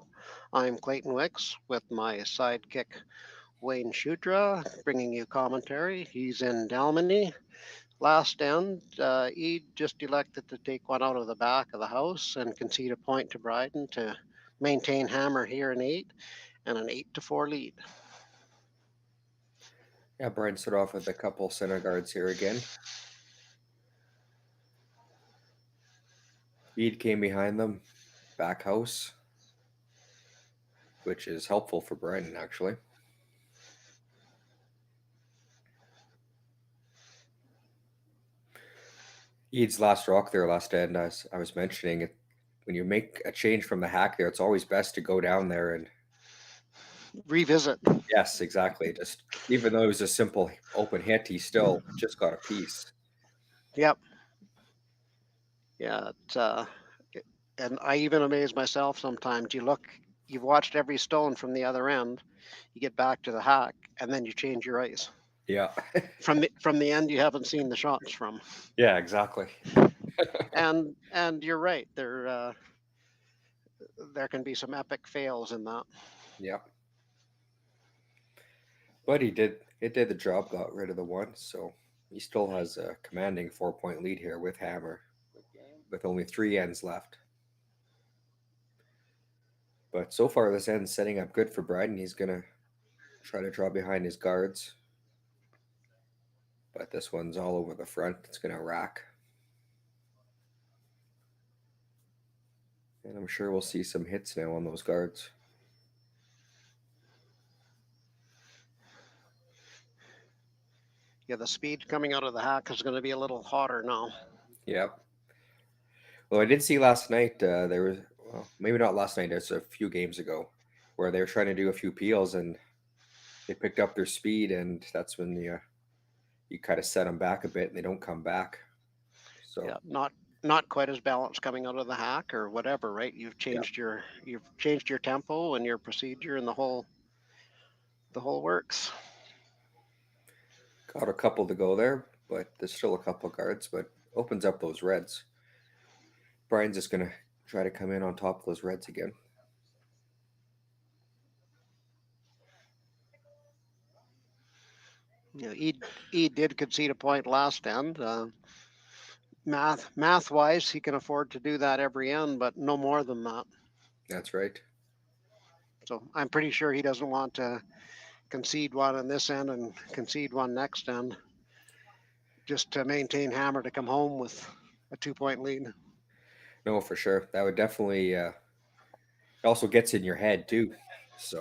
I'm Clayton Wicks with my sidekick Wayne Shudra, bringing you commentary. He's in Dalmany. Last end, Ede just elected to take one out of the back of the house and concede a point to Bryden to maintain hammer here in 8 and an 8-4 lead. Yeah, Bryden started off with a couple center guards here again. Ede came behind them, back house, which is helpful for Bryden, actually. Ede's last rock there, last end, as I was mentioning, it, when you make a change from the hack there, it's always best to go down there and revisit. Yes, exactly. Just even though it was a simple open hit, he still just got a piece. Yep. Yeah, and I even amaze myself sometimes. You've watched every stone from the other end, you get back to the hack, and then you change your ice. Yeah. from the end you haven't seen the shots from. Yeah, exactly. and you're right. There can be some epic fails in that. Yeah. But it did the job, got rid of the one, so he still has a commanding 4-point lead here with hammer, with only 3 ends left. But so far, this end's setting up good for Bryden. He's going to try to draw behind his guards. But this one's all over the front. It's going to rack. And I'm sure we'll see some hits now on those guards. Yeah, the speed coming out of the hack is going to be a little hotter now. Yep. Well, I did see last night, there was, well, maybe not last night, it's a few games ago, where they were trying to do a few peels and they picked up their speed, and that's when you kind of set them back a bit and they don't come back. So yeah, not quite as balanced coming out of the hack or whatever, right? You've changed your tempo and your procedure and the whole works. Got a couple to go there, but there's still a couple of guards, but opens up those reds. Bryden's just going to try to come in on top of those reds again. Yeah, Ede did concede a point last end. Math wise, he can afford to do that every end, but no more than that. That's right. So I'm pretty sure he doesn't want to concede one on this end and concede one next end, just to maintain hammer to come home with a 2-point lead. No, for sure. That would definitely it also gets in your head too. So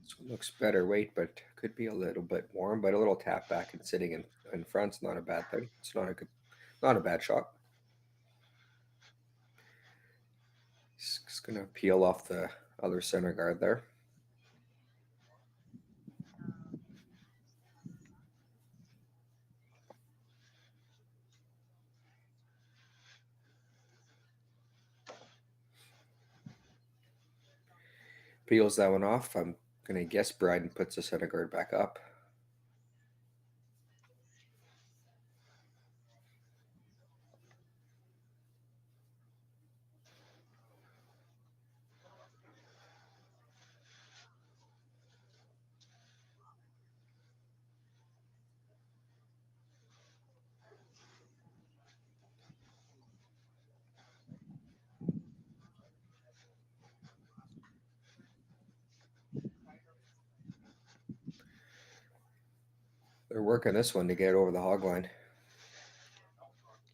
this one looks better weight, but could be a little bit warm, but a little tap back and sitting in front's not a bad thing. It's not a bad shot. He's gonna peel off the other center guard there. Peels that one off. I'm gonna guess Bryden puts the center guard back up. They're working this one to get over the hog line.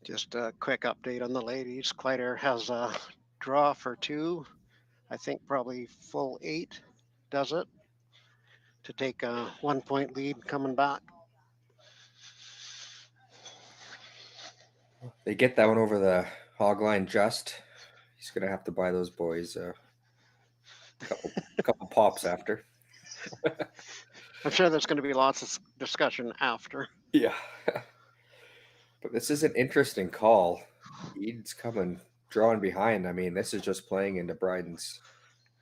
Just a quick update on the ladies. Clyder has a draw for 2. I think probably full 8 does it to take a 1-point lead coming back. They get that one over the hog line just. He's gonna have to buy those boys a couple pops after. I'm sure there's going to be lots of discussion after. Yeah. But this is an interesting call. Ede's coming, drawing behind. I mean, this is just playing into Bryden's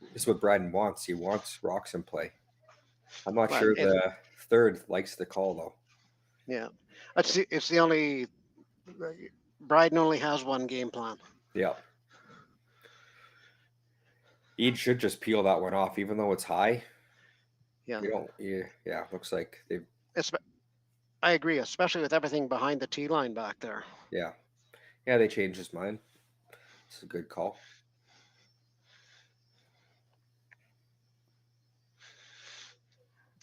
This is what Bryden wants. He wants rocks in play. I'm not But sure if, the third likes the call though. yeah, it's the only. Bryden only has one game plan. Yeah. Ede should just peel that one off, even though it's high. Yeah. You don't. Yeah. Looks like they. I agree, especially with everything behind the tee line back there. Yeah. Yeah. They changed his mind. It's a good call.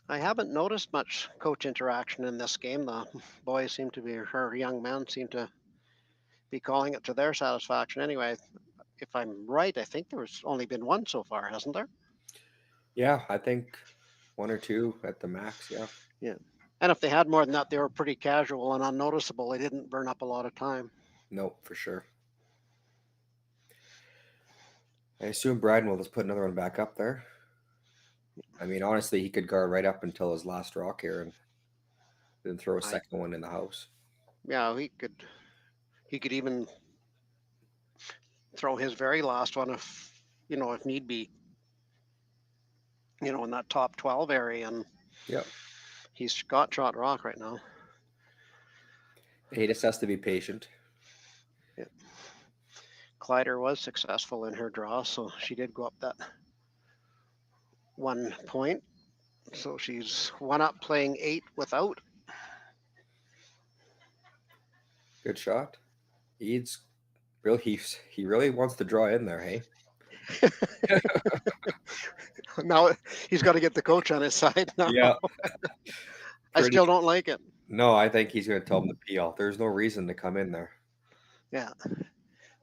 I haven't noticed much coach interaction in this game. The boys seem to be, or young men seem to be calling it to their satisfaction. Anyway, if I'm right, I think there's only been one so far, hasn't there? Yeah, I think one or two at the max. Yeah. Yeah. And if they had more than that, they were pretty casual and unnoticeable. They didn't burn up a lot of time. No, for sure. I assume Bryden will just put another one back up there. I mean, honestly, he could guard right up until his last rock here and then throw a second one in the house. Yeah, he could even throw his very last one if need be. In that top 12 area, and yeah, he's got shot rock right now. He just has to be patient. Yeah. Kleider was successful in her draw, so she did go up that 1 point. So she's 1 up, playing 8 without. Good shot. Ede's he really wants to draw in there, hey? Now he's got to get the coach on his side now. Yeah. I still don't like it. No, I think he's going to tell him to peel. There's no reason to come in there. Yeah.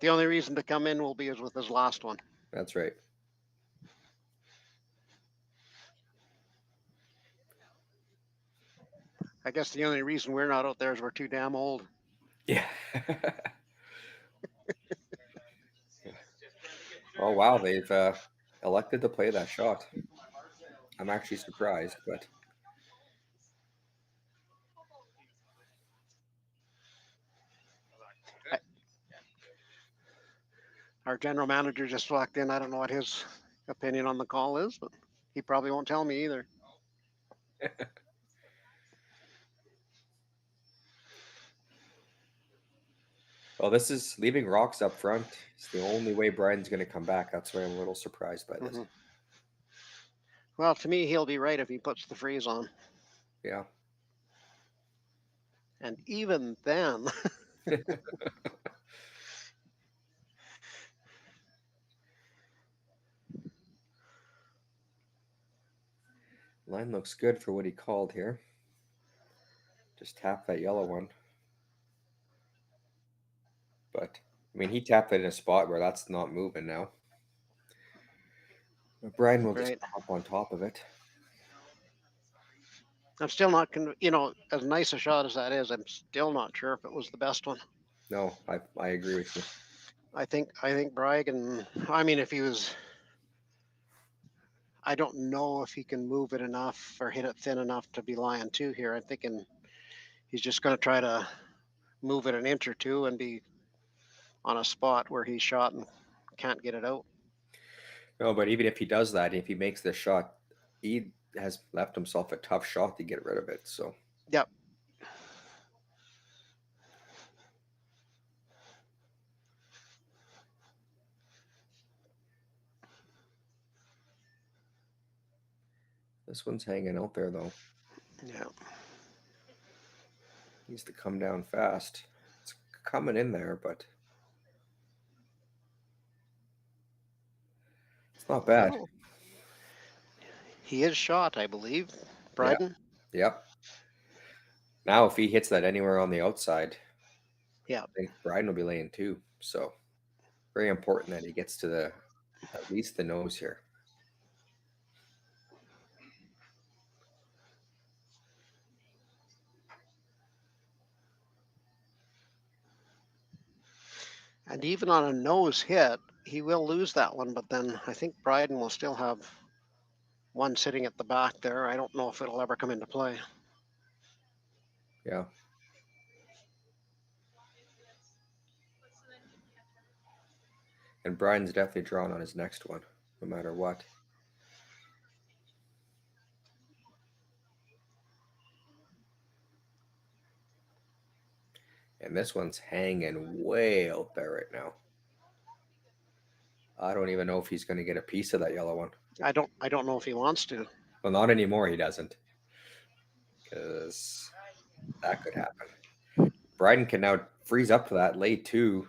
The only reason to come in will be as with his last one. That's right. I guess the only reason we're not out there is we're too damn old. Yeah. Oh, wow. They've elected to play that shot. I'm actually surprised, but. Our general manager just walked in. I don't know what his opinion on the call is, but he probably won't tell me either. Well, this is leaving rocks up front. It's the only way Bryden's going to come back. That's why I'm a little surprised by this. Well, to me, he'll be right if he puts the freeze on. Yeah. And even then. Line looks good for what he called here. Just tap that yellow one. But, I mean, he tapped it in a spot where that's not moving now. But Bryden will just come up on top of it. I'm still not, as nice a shot as that is, I'm still not sure if it was the best one. No, I agree with you. I think Bryden, I mean, if he was, I don't know if he can move it enough or hit it thin enough to be lying two here. I'm thinking he's just going to try to move it an inch or two and be on a spot where he's shot and can't get it out. No, but even if he does that, if he makes this shot, he has left himself a tough shot to get rid of it. So. Yep. This one's hanging out there, though. Yeah. Needs to come down fast. It's coming in there, but it's not bad. Oh. He is shot, I believe. Bryden? Yeah. Yep. Now, if he hits that anywhere on the outside, yeah, I think Bryden will be laying two. So, very important that he gets to at least the nose here. And even on a nose hit, he will lose that one, but then I think Bryden will still have one sitting at the back there. I don't know if it'll ever come into play. Yeah. And Bryden's definitely drawn on his next one. no matter what. And this one's hanging way out there right now. I don't even know if he's going to get a piece of that yellow one. I don't know if he wants to. Well, not anymore. He doesn't, because that could happen. Bryden can now freeze up for that late too.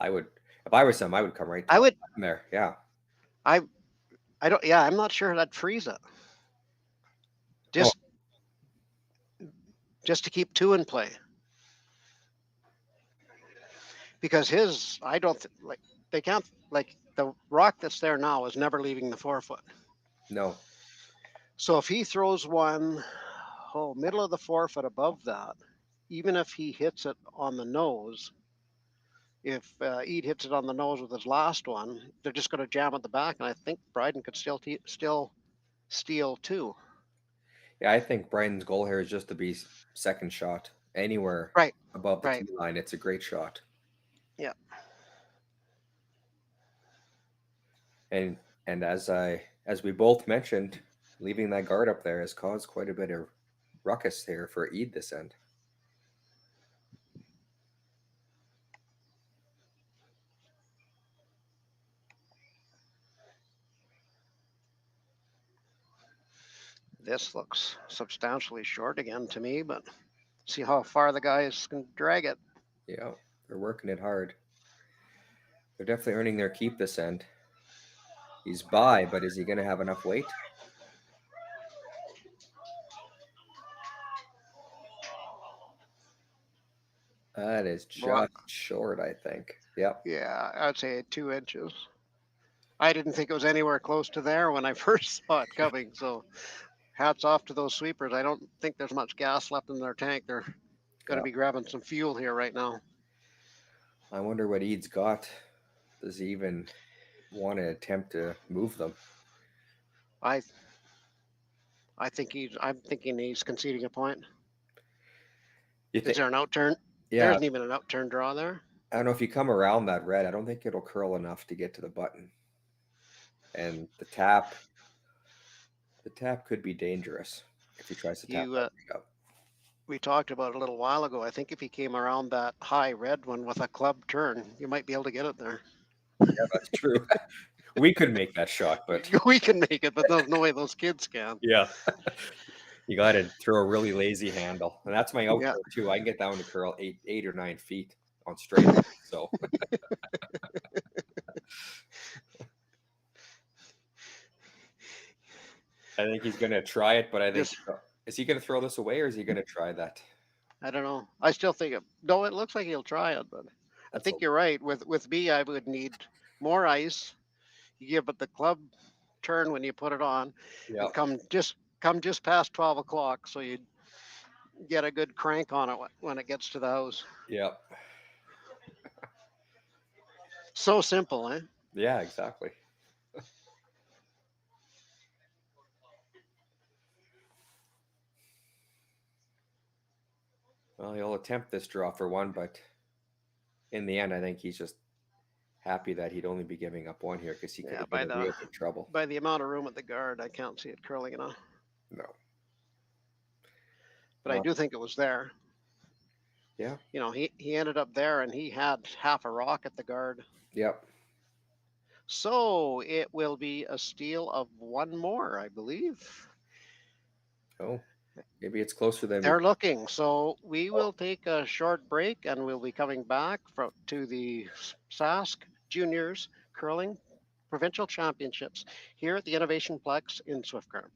I would, if I was him, I would come right. I would there. Yeah. I don't. Yeah, I'm not sure that'd freeze it. Just to keep 2 in play. Because his, I don't like they can't like the rock that's there now is never leaving the 4 foot. No. So if he throws one, middle of the 4 foot above that, even if he hits it on the nose, if Ede hits it on the nose with his last one, they're just going to jam at the back, and I think Bryden could still steal 2. Yeah, I think Bryden's goal here is just to be second shot anywhere above the tee line. It's a great shot. Yeah. And as we both mentioned, leaving that guard up there has caused quite a bit of ruckus here for Ede this end. This looks substantially short again to me, but see how far the guys can drag it. Yeah, they're working it hard. They're definitely earning their keep this end. He's by, but is he going to have enough weight? That is just short, I think. Yep. Yeah, I'd say 2 inches. I didn't think it was anywhere close to there when I first saw it coming, so hats off to those sweepers. I don't think there's much gas left in their tank. They're going to be grabbing some fuel here right now. I wonder what Ede's got. Does he even want to attempt to move them? I'm thinking he's conceding a point. Is there an outturn? Yeah. There isn't even an outturn draw there. I don't know if you come around that red. I don't think it'll curl enough to get to the button. And the tap could be dangerous if he tries to tap that up. We talked about it a little while ago. I think if he came around that high red one with a club turn, you might be able to get it there. Yeah, that's true. We could make that shot, but we can make it, but there's no way those kids can. Yeah. You got to throw a really lazy handle. And that's my outro too. I can get down to curl 8 or 9 feet on straight. So I think he's going to try it, but I think is he going to throw this away or is he going to try that? I don't know. I still think no, it looks like he'll try it, but I think you're right. With me, I would need more ice. You give it the club turn when you put it on. Yeah. Come just past 12 o'clock, so you get a good crank on it when it gets to the house. Yeah. So simple, eh? Yeah, exactly. Well, he'll attempt this draw for one, but in the end, I think he's just happy that he'd only be giving up one here because he could have been in real big trouble. By the amount of room at the guard, I can't see it curling enough. No. But I do think it was there. Yeah. You know, he ended up there and he had half a rock at the guard. Yep. So it will be a steal of one more, I believe. Oh, maybe it's closer than they're looking. So we will take a short break and we'll be coming back to the Sask Juniors Curling Provincial Championships here at the Innovation Plex in Swift Current.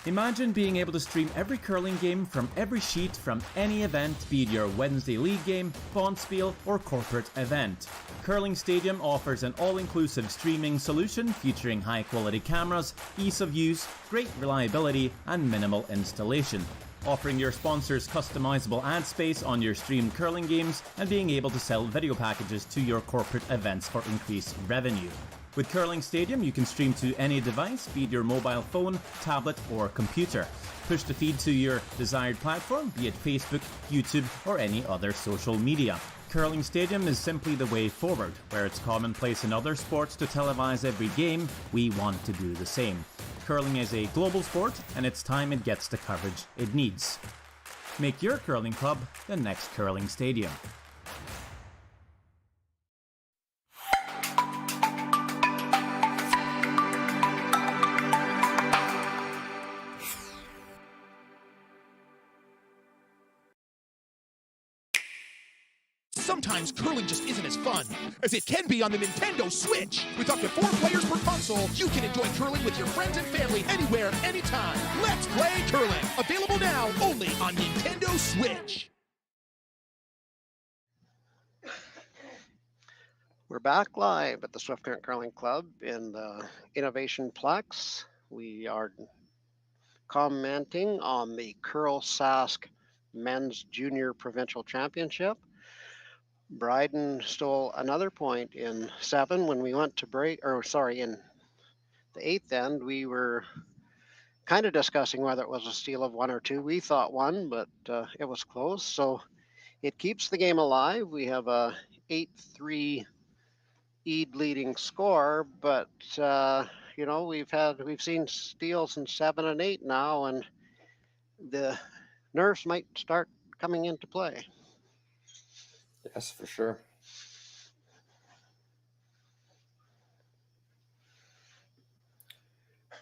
Imagine being able to stream every curling game from every sheet from any event, be it your Wednesday league game, bonspiel, or corporate event. Curling Stadium offers an all-inclusive streaming solution featuring high-quality cameras, ease of use, great reliability, and minimal installation. Offering your sponsors customizable ad space on your streamed curling games and being able to sell video packages to your corporate events for increased revenue. With Curling Stadium, you can stream to any device, be it your mobile phone, tablet, or computer. Push the feed to your desired platform, be it Facebook, YouTube, or any other social media. Curling Stadium is simply the way forward. Where it's commonplace in other sports to televise every game, we want to do the same. Curling is a global sport, and it's time it gets the coverage it needs. Make your curling club the next Curling Stadium. Sometimes curling just isn't as fun as it can be on the Nintendo Switch. With up to 4 players per console, you can enjoy curling with your friends and family anywhere, anytime. Let's play curling. Available now only on Nintendo Switch. We're back live at the Swift Current Curling Club in the Innovation Plex. We are commenting on the CURLSASK Men's Junior Provincial Championship. Bryden stole another point in 7 when we went to break, in the 8th end, we were kind of discussing whether it was a steal of 1 or 2. We thought 1, but it was close. So it keeps the game alive. We have a 8-3 Ede leading score, but we've seen steals in 7 and 8 now, and the nerves might start coming into play. Yes, for sure.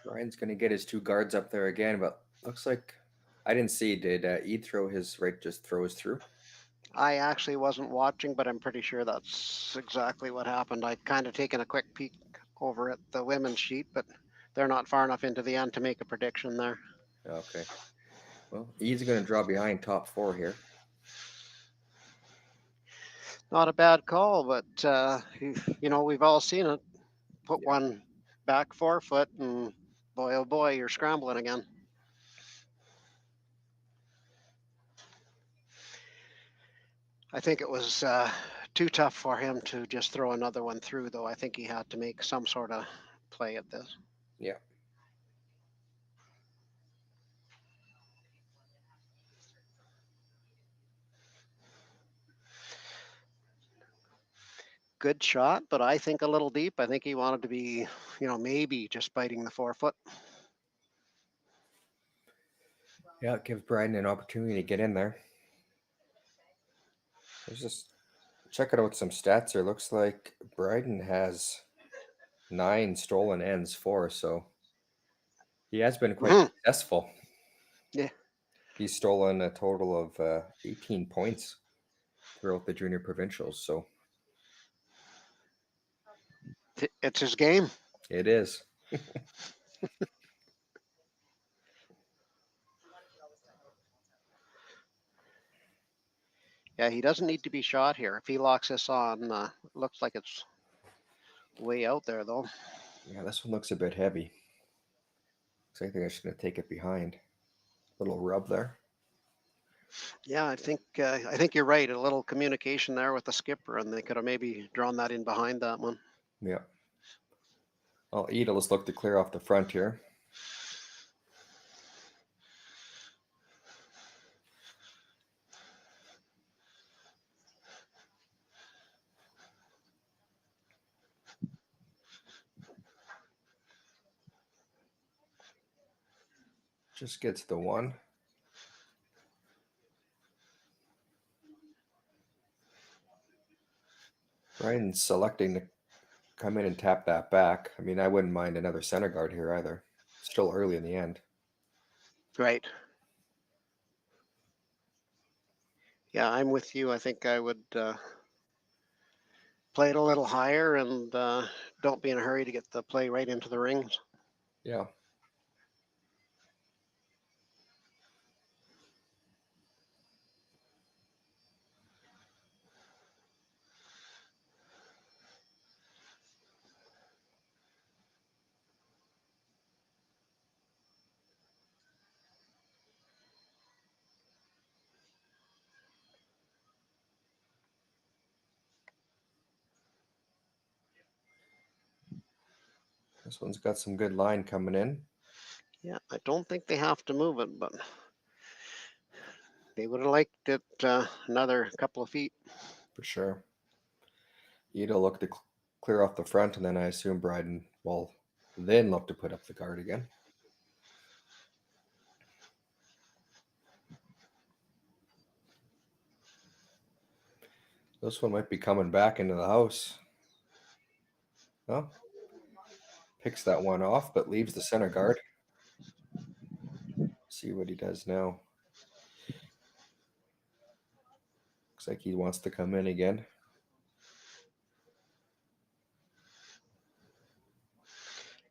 Ryan's going to get his 2 guards up there again, but looks like I didn't see. Did Ede throw his just throw his through? I actually wasn't watching, but I'm pretty sure that's exactly what happened. I kind of taken a quick peek over at the women's sheet, but they're not far enough into the end to make a prediction there. Okay. Well, Ede's going to draw behind top 4 here. Not a bad call, but we've all seen it. Put one back 4 foot, and boy, oh boy, you're scrambling again. I think it was too tough for him to just throw another one through, though. I think he had to make some sort of play at this. Yeah. Good shot, but I think a little deep. I think he wanted to be, maybe just biting the 4 foot. Yeah, it gives Bryden an opportunity to get in there. There's just check it out some stats here. Looks like Bryden has 9 stolen ends, 4, so he has been quite successful. Yeah. He's stolen a total of 18 points throughout the junior provincials, so it's his game. It is. Yeah, he doesn't need to be shot here. If he locks this on, looks like it's way out there, though. Yeah, this one looks a bit heavy. So I think I'm just going to take it behind. Little rub there. Yeah, I think you're right. A little communication there with the skipper, and they could have maybe drawn that in behind that one. Yeah. Well, Ede, let's look to clear off the front here. Just gets the 1. Ryan's selecting to come in and tap that back. I mean, I wouldn't mind another center guard here either. Still early in the end. Right. Yeah, I'm with you. I think I would play it a little higher and don't be in a hurry to get the play right into the rings. Yeah. This one's got some good line coming in. Yeah, I don't think they have to move it, but they would have liked it another couple of feet. For sure. Ede look to clear off the front, and then I assume Bryden will then look to put up the guard again. This one might be coming back into the house. Oh, picks that one off, but leaves the center guard. See what he does now. Looks like he wants to come in again.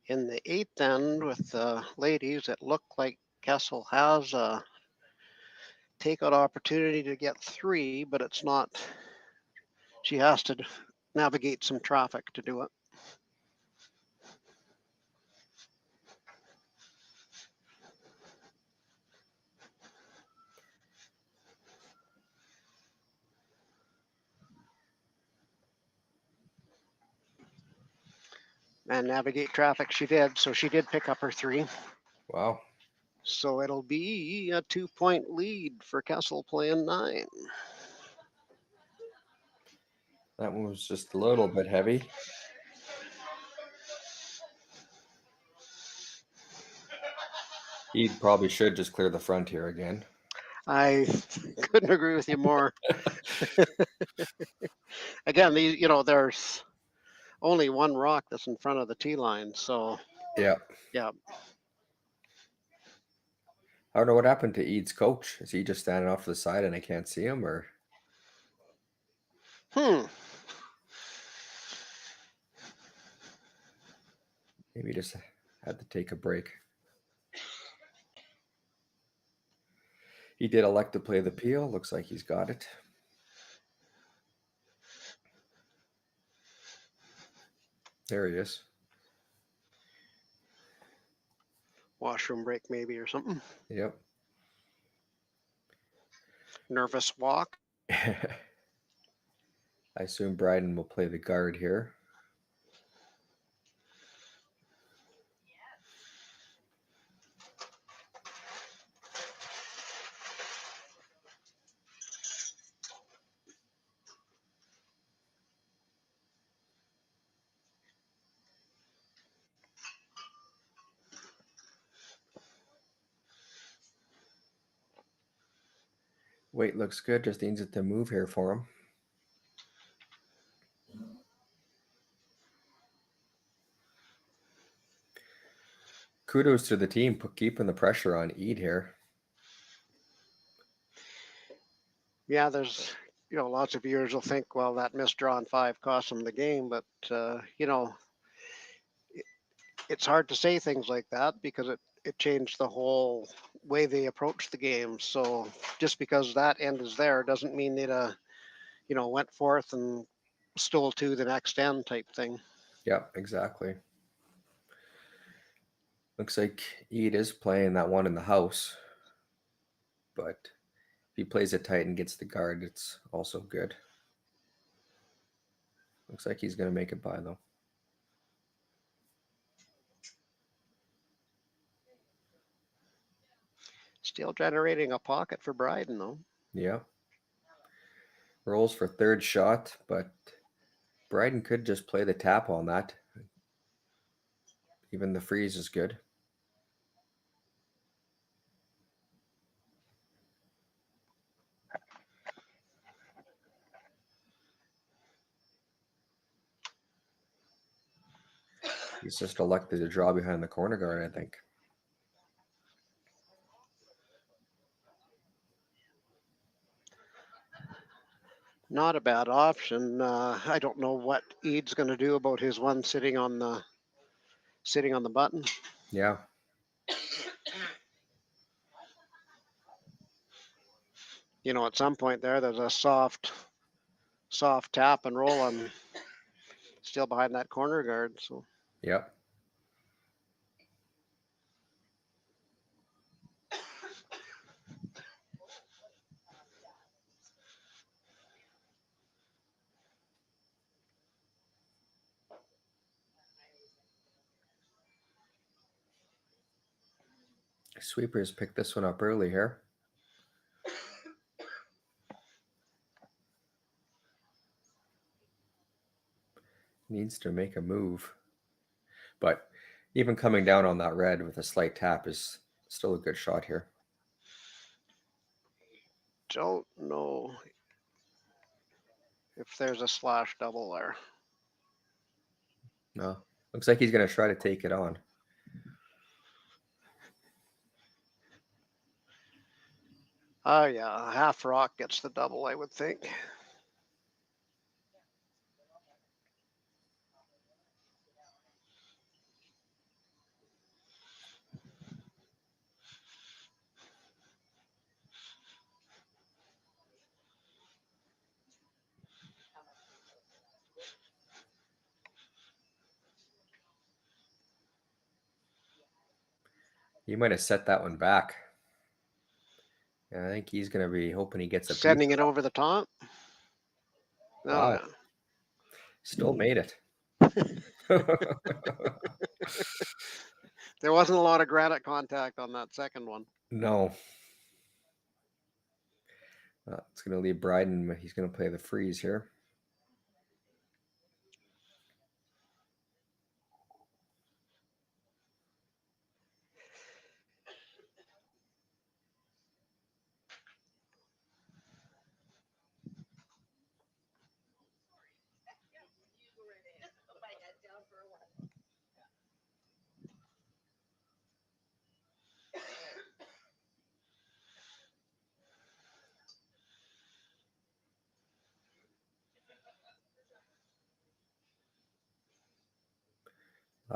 In the 8th end with the ladies, it looked like Kessel has a takeout opportunity to get 3, but it's not. She has to navigate some traffic to do it. And navigate traffic she did, so she did pick up her 3. Wow. So it'll be a 2-point lead for Kessel playing 9. That one was just a little bit heavy. He probably should just clear the front here again. I couldn't agree with you more. Again, there's only one rock that's in front of the tee line, so yeah. I don't know what happened to Ede's coach. Is he just standing off to the side and I can't see him, or? Maybe he just had to take a break. He did elect to play the peel. Looks like he's got it. There he is. Washroom break maybe or something. Yep. Nervous walk. I assume Bryden will play the guard here. Weight looks good, just needs it to move here for him. Kudos to the team for keeping the pressure on Ede here. Yeah, there's lots of viewers will think, well, that missed draw on 5 cost them the game, but it's hard to say things like that because it changed the whole way they approach the game. So just because that end is there doesn't mean it went forth and stole 2 the next end type thing. Yeah, exactly. Looks like Ede is playing that one in the house, but if he plays it tight and gets the guard, it's also good. Looks like he's going to make it by, though. Still generating a pocket for Bryden, though. Yeah. Rolls for third shot, but Bryden could just play the tap on that. Even the freeze is good. He's just elected to draw behind the corner guard, I think. Not a bad option. I don't know what Ede's going to do about his one sitting on the button. Yeah. At some point there's a soft tap and roll on still behind that corner guard. So. Yep. Sweepers picked this one up early here. Needs to make a move. But even coming down on that red with a slight tap is still a good shot here. Don't know if there's a slash double there. No. Looks like he's going to try to take it on. Oh, yeah. Half rock gets the double, I would think. He might have set that one back. And I think he's going to be hoping he gets a Sending piece it over the top. Oh, Wow. yeah. Still made it. There wasn't a lot of granite contact on that second one. No. It's going to leave Bryden. He's going to play the freeze here.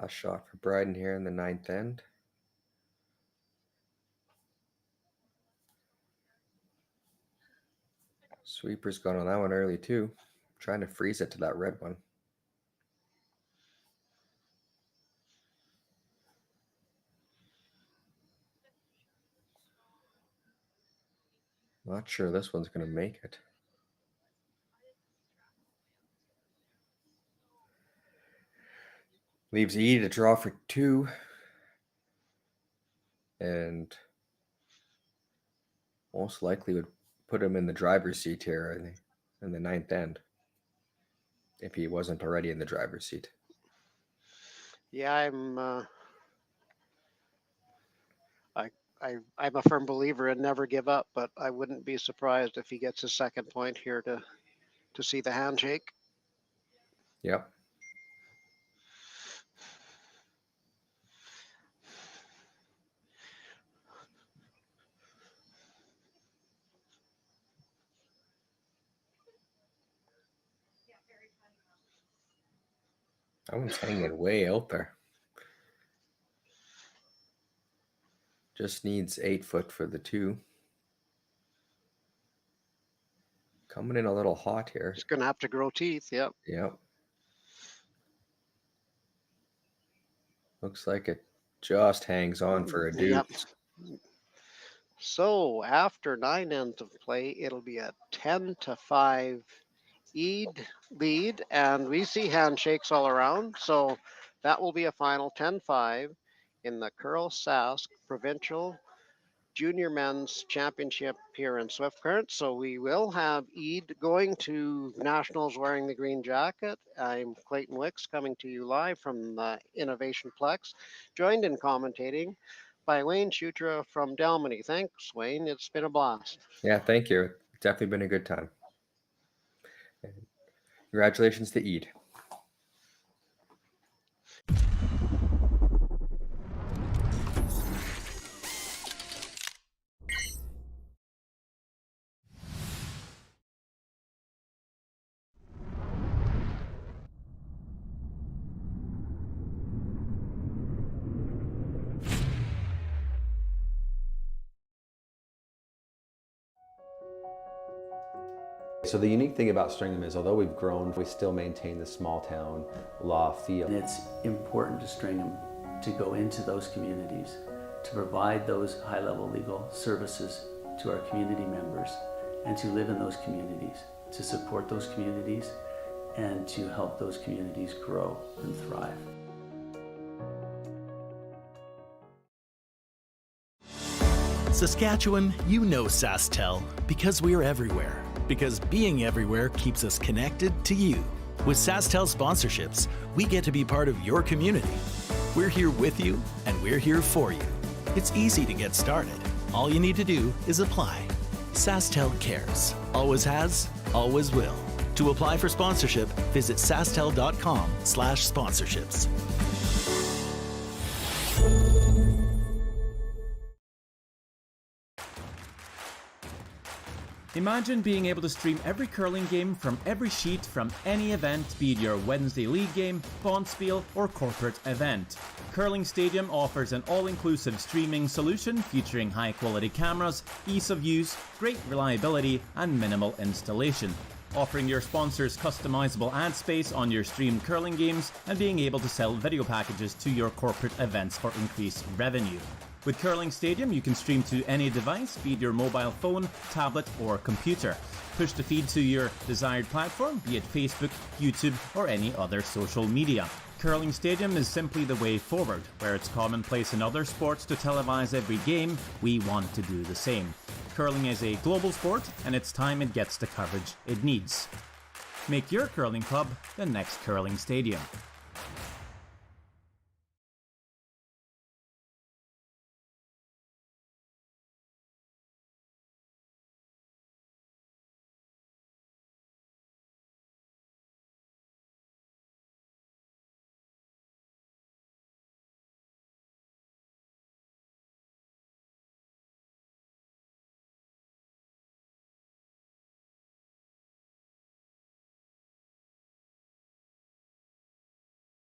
Last shot for Bryden here in the 9th end. Sweeper's gone on that one early too. Trying to freeze it to that red one. Not sure this one's going to make it. Leaves Ede to draw for 2. And most likely would put him in the driver's seat here in the 9th end. If he wasn't already in the driver's seat. Yeah, I'm a firm believer in never give up, but I wouldn't be surprised if he gets his second point here to see the handshake. Yep. That one's hanging way out there. Just needs 8 foot for the 2. Coming in a little hot here. He's going to have to grow teeth. Yep. Yep. Looks like it just hangs on for a deuce. Yep. So after 9 ends of play, it'll be a 10-5 Ede lead, and we see handshakes all around. So that will be a final 10-5 in the CURLSASK Provincial Junior Men's Championship here in Swift Current. So we will have Ede going to Nationals wearing the green jacket. I'm Clayton Wicks coming to you live from the Innovation Plex, joined in commentating by Wayne Shutra from Delmany. Thanks, Wayne. It's been a blast. Yeah, thank you. It's definitely been a good time. Congratulations to Ede. So the unique thing about Stringham is, although we've grown, we still maintain the small town law feel. And it's important to Stringham to go into those communities, to provide those high-level legal services to our community members, and to live in those communities, to support those communities, and to help those communities grow and thrive. Saskatchewan, you know SaskTel because we're everywhere. Because being everywhere keeps us connected to you. With SaskTel sponsorships, we get to be part of your community. We're here with you, and we're here for you. It's easy to get started. All you need to do is apply. SaskTel cares. Always has, always will. To apply for sponsorship, visit sastel.com/sponsorships. Imagine being able to stream every curling game from every sheet from any event, be it your Wednesday league game, bonspiel, or corporate event. Curling Stadium offers an all-inclusive streaming solution featuring high-quality cameras, ease of use, great reliability, and minimal installation. Offering your sponsors customizable ad space on your streamed curling games and being able to sell video packages to your corporate events for increased revenue. With Curling Stadium, you can stream to any device, be it your mobile phone, tablet, or computer. Push the feed to your desired platform, be it Facebook, YouTube, or any other social media. Curling Stadium is simply the way forward. Where it's commonplace in other sports to televise every game, we want to do the same. Curling is a global sport, and it's time it gets the coverage it needs. Make your curling club the next Curling Stadium.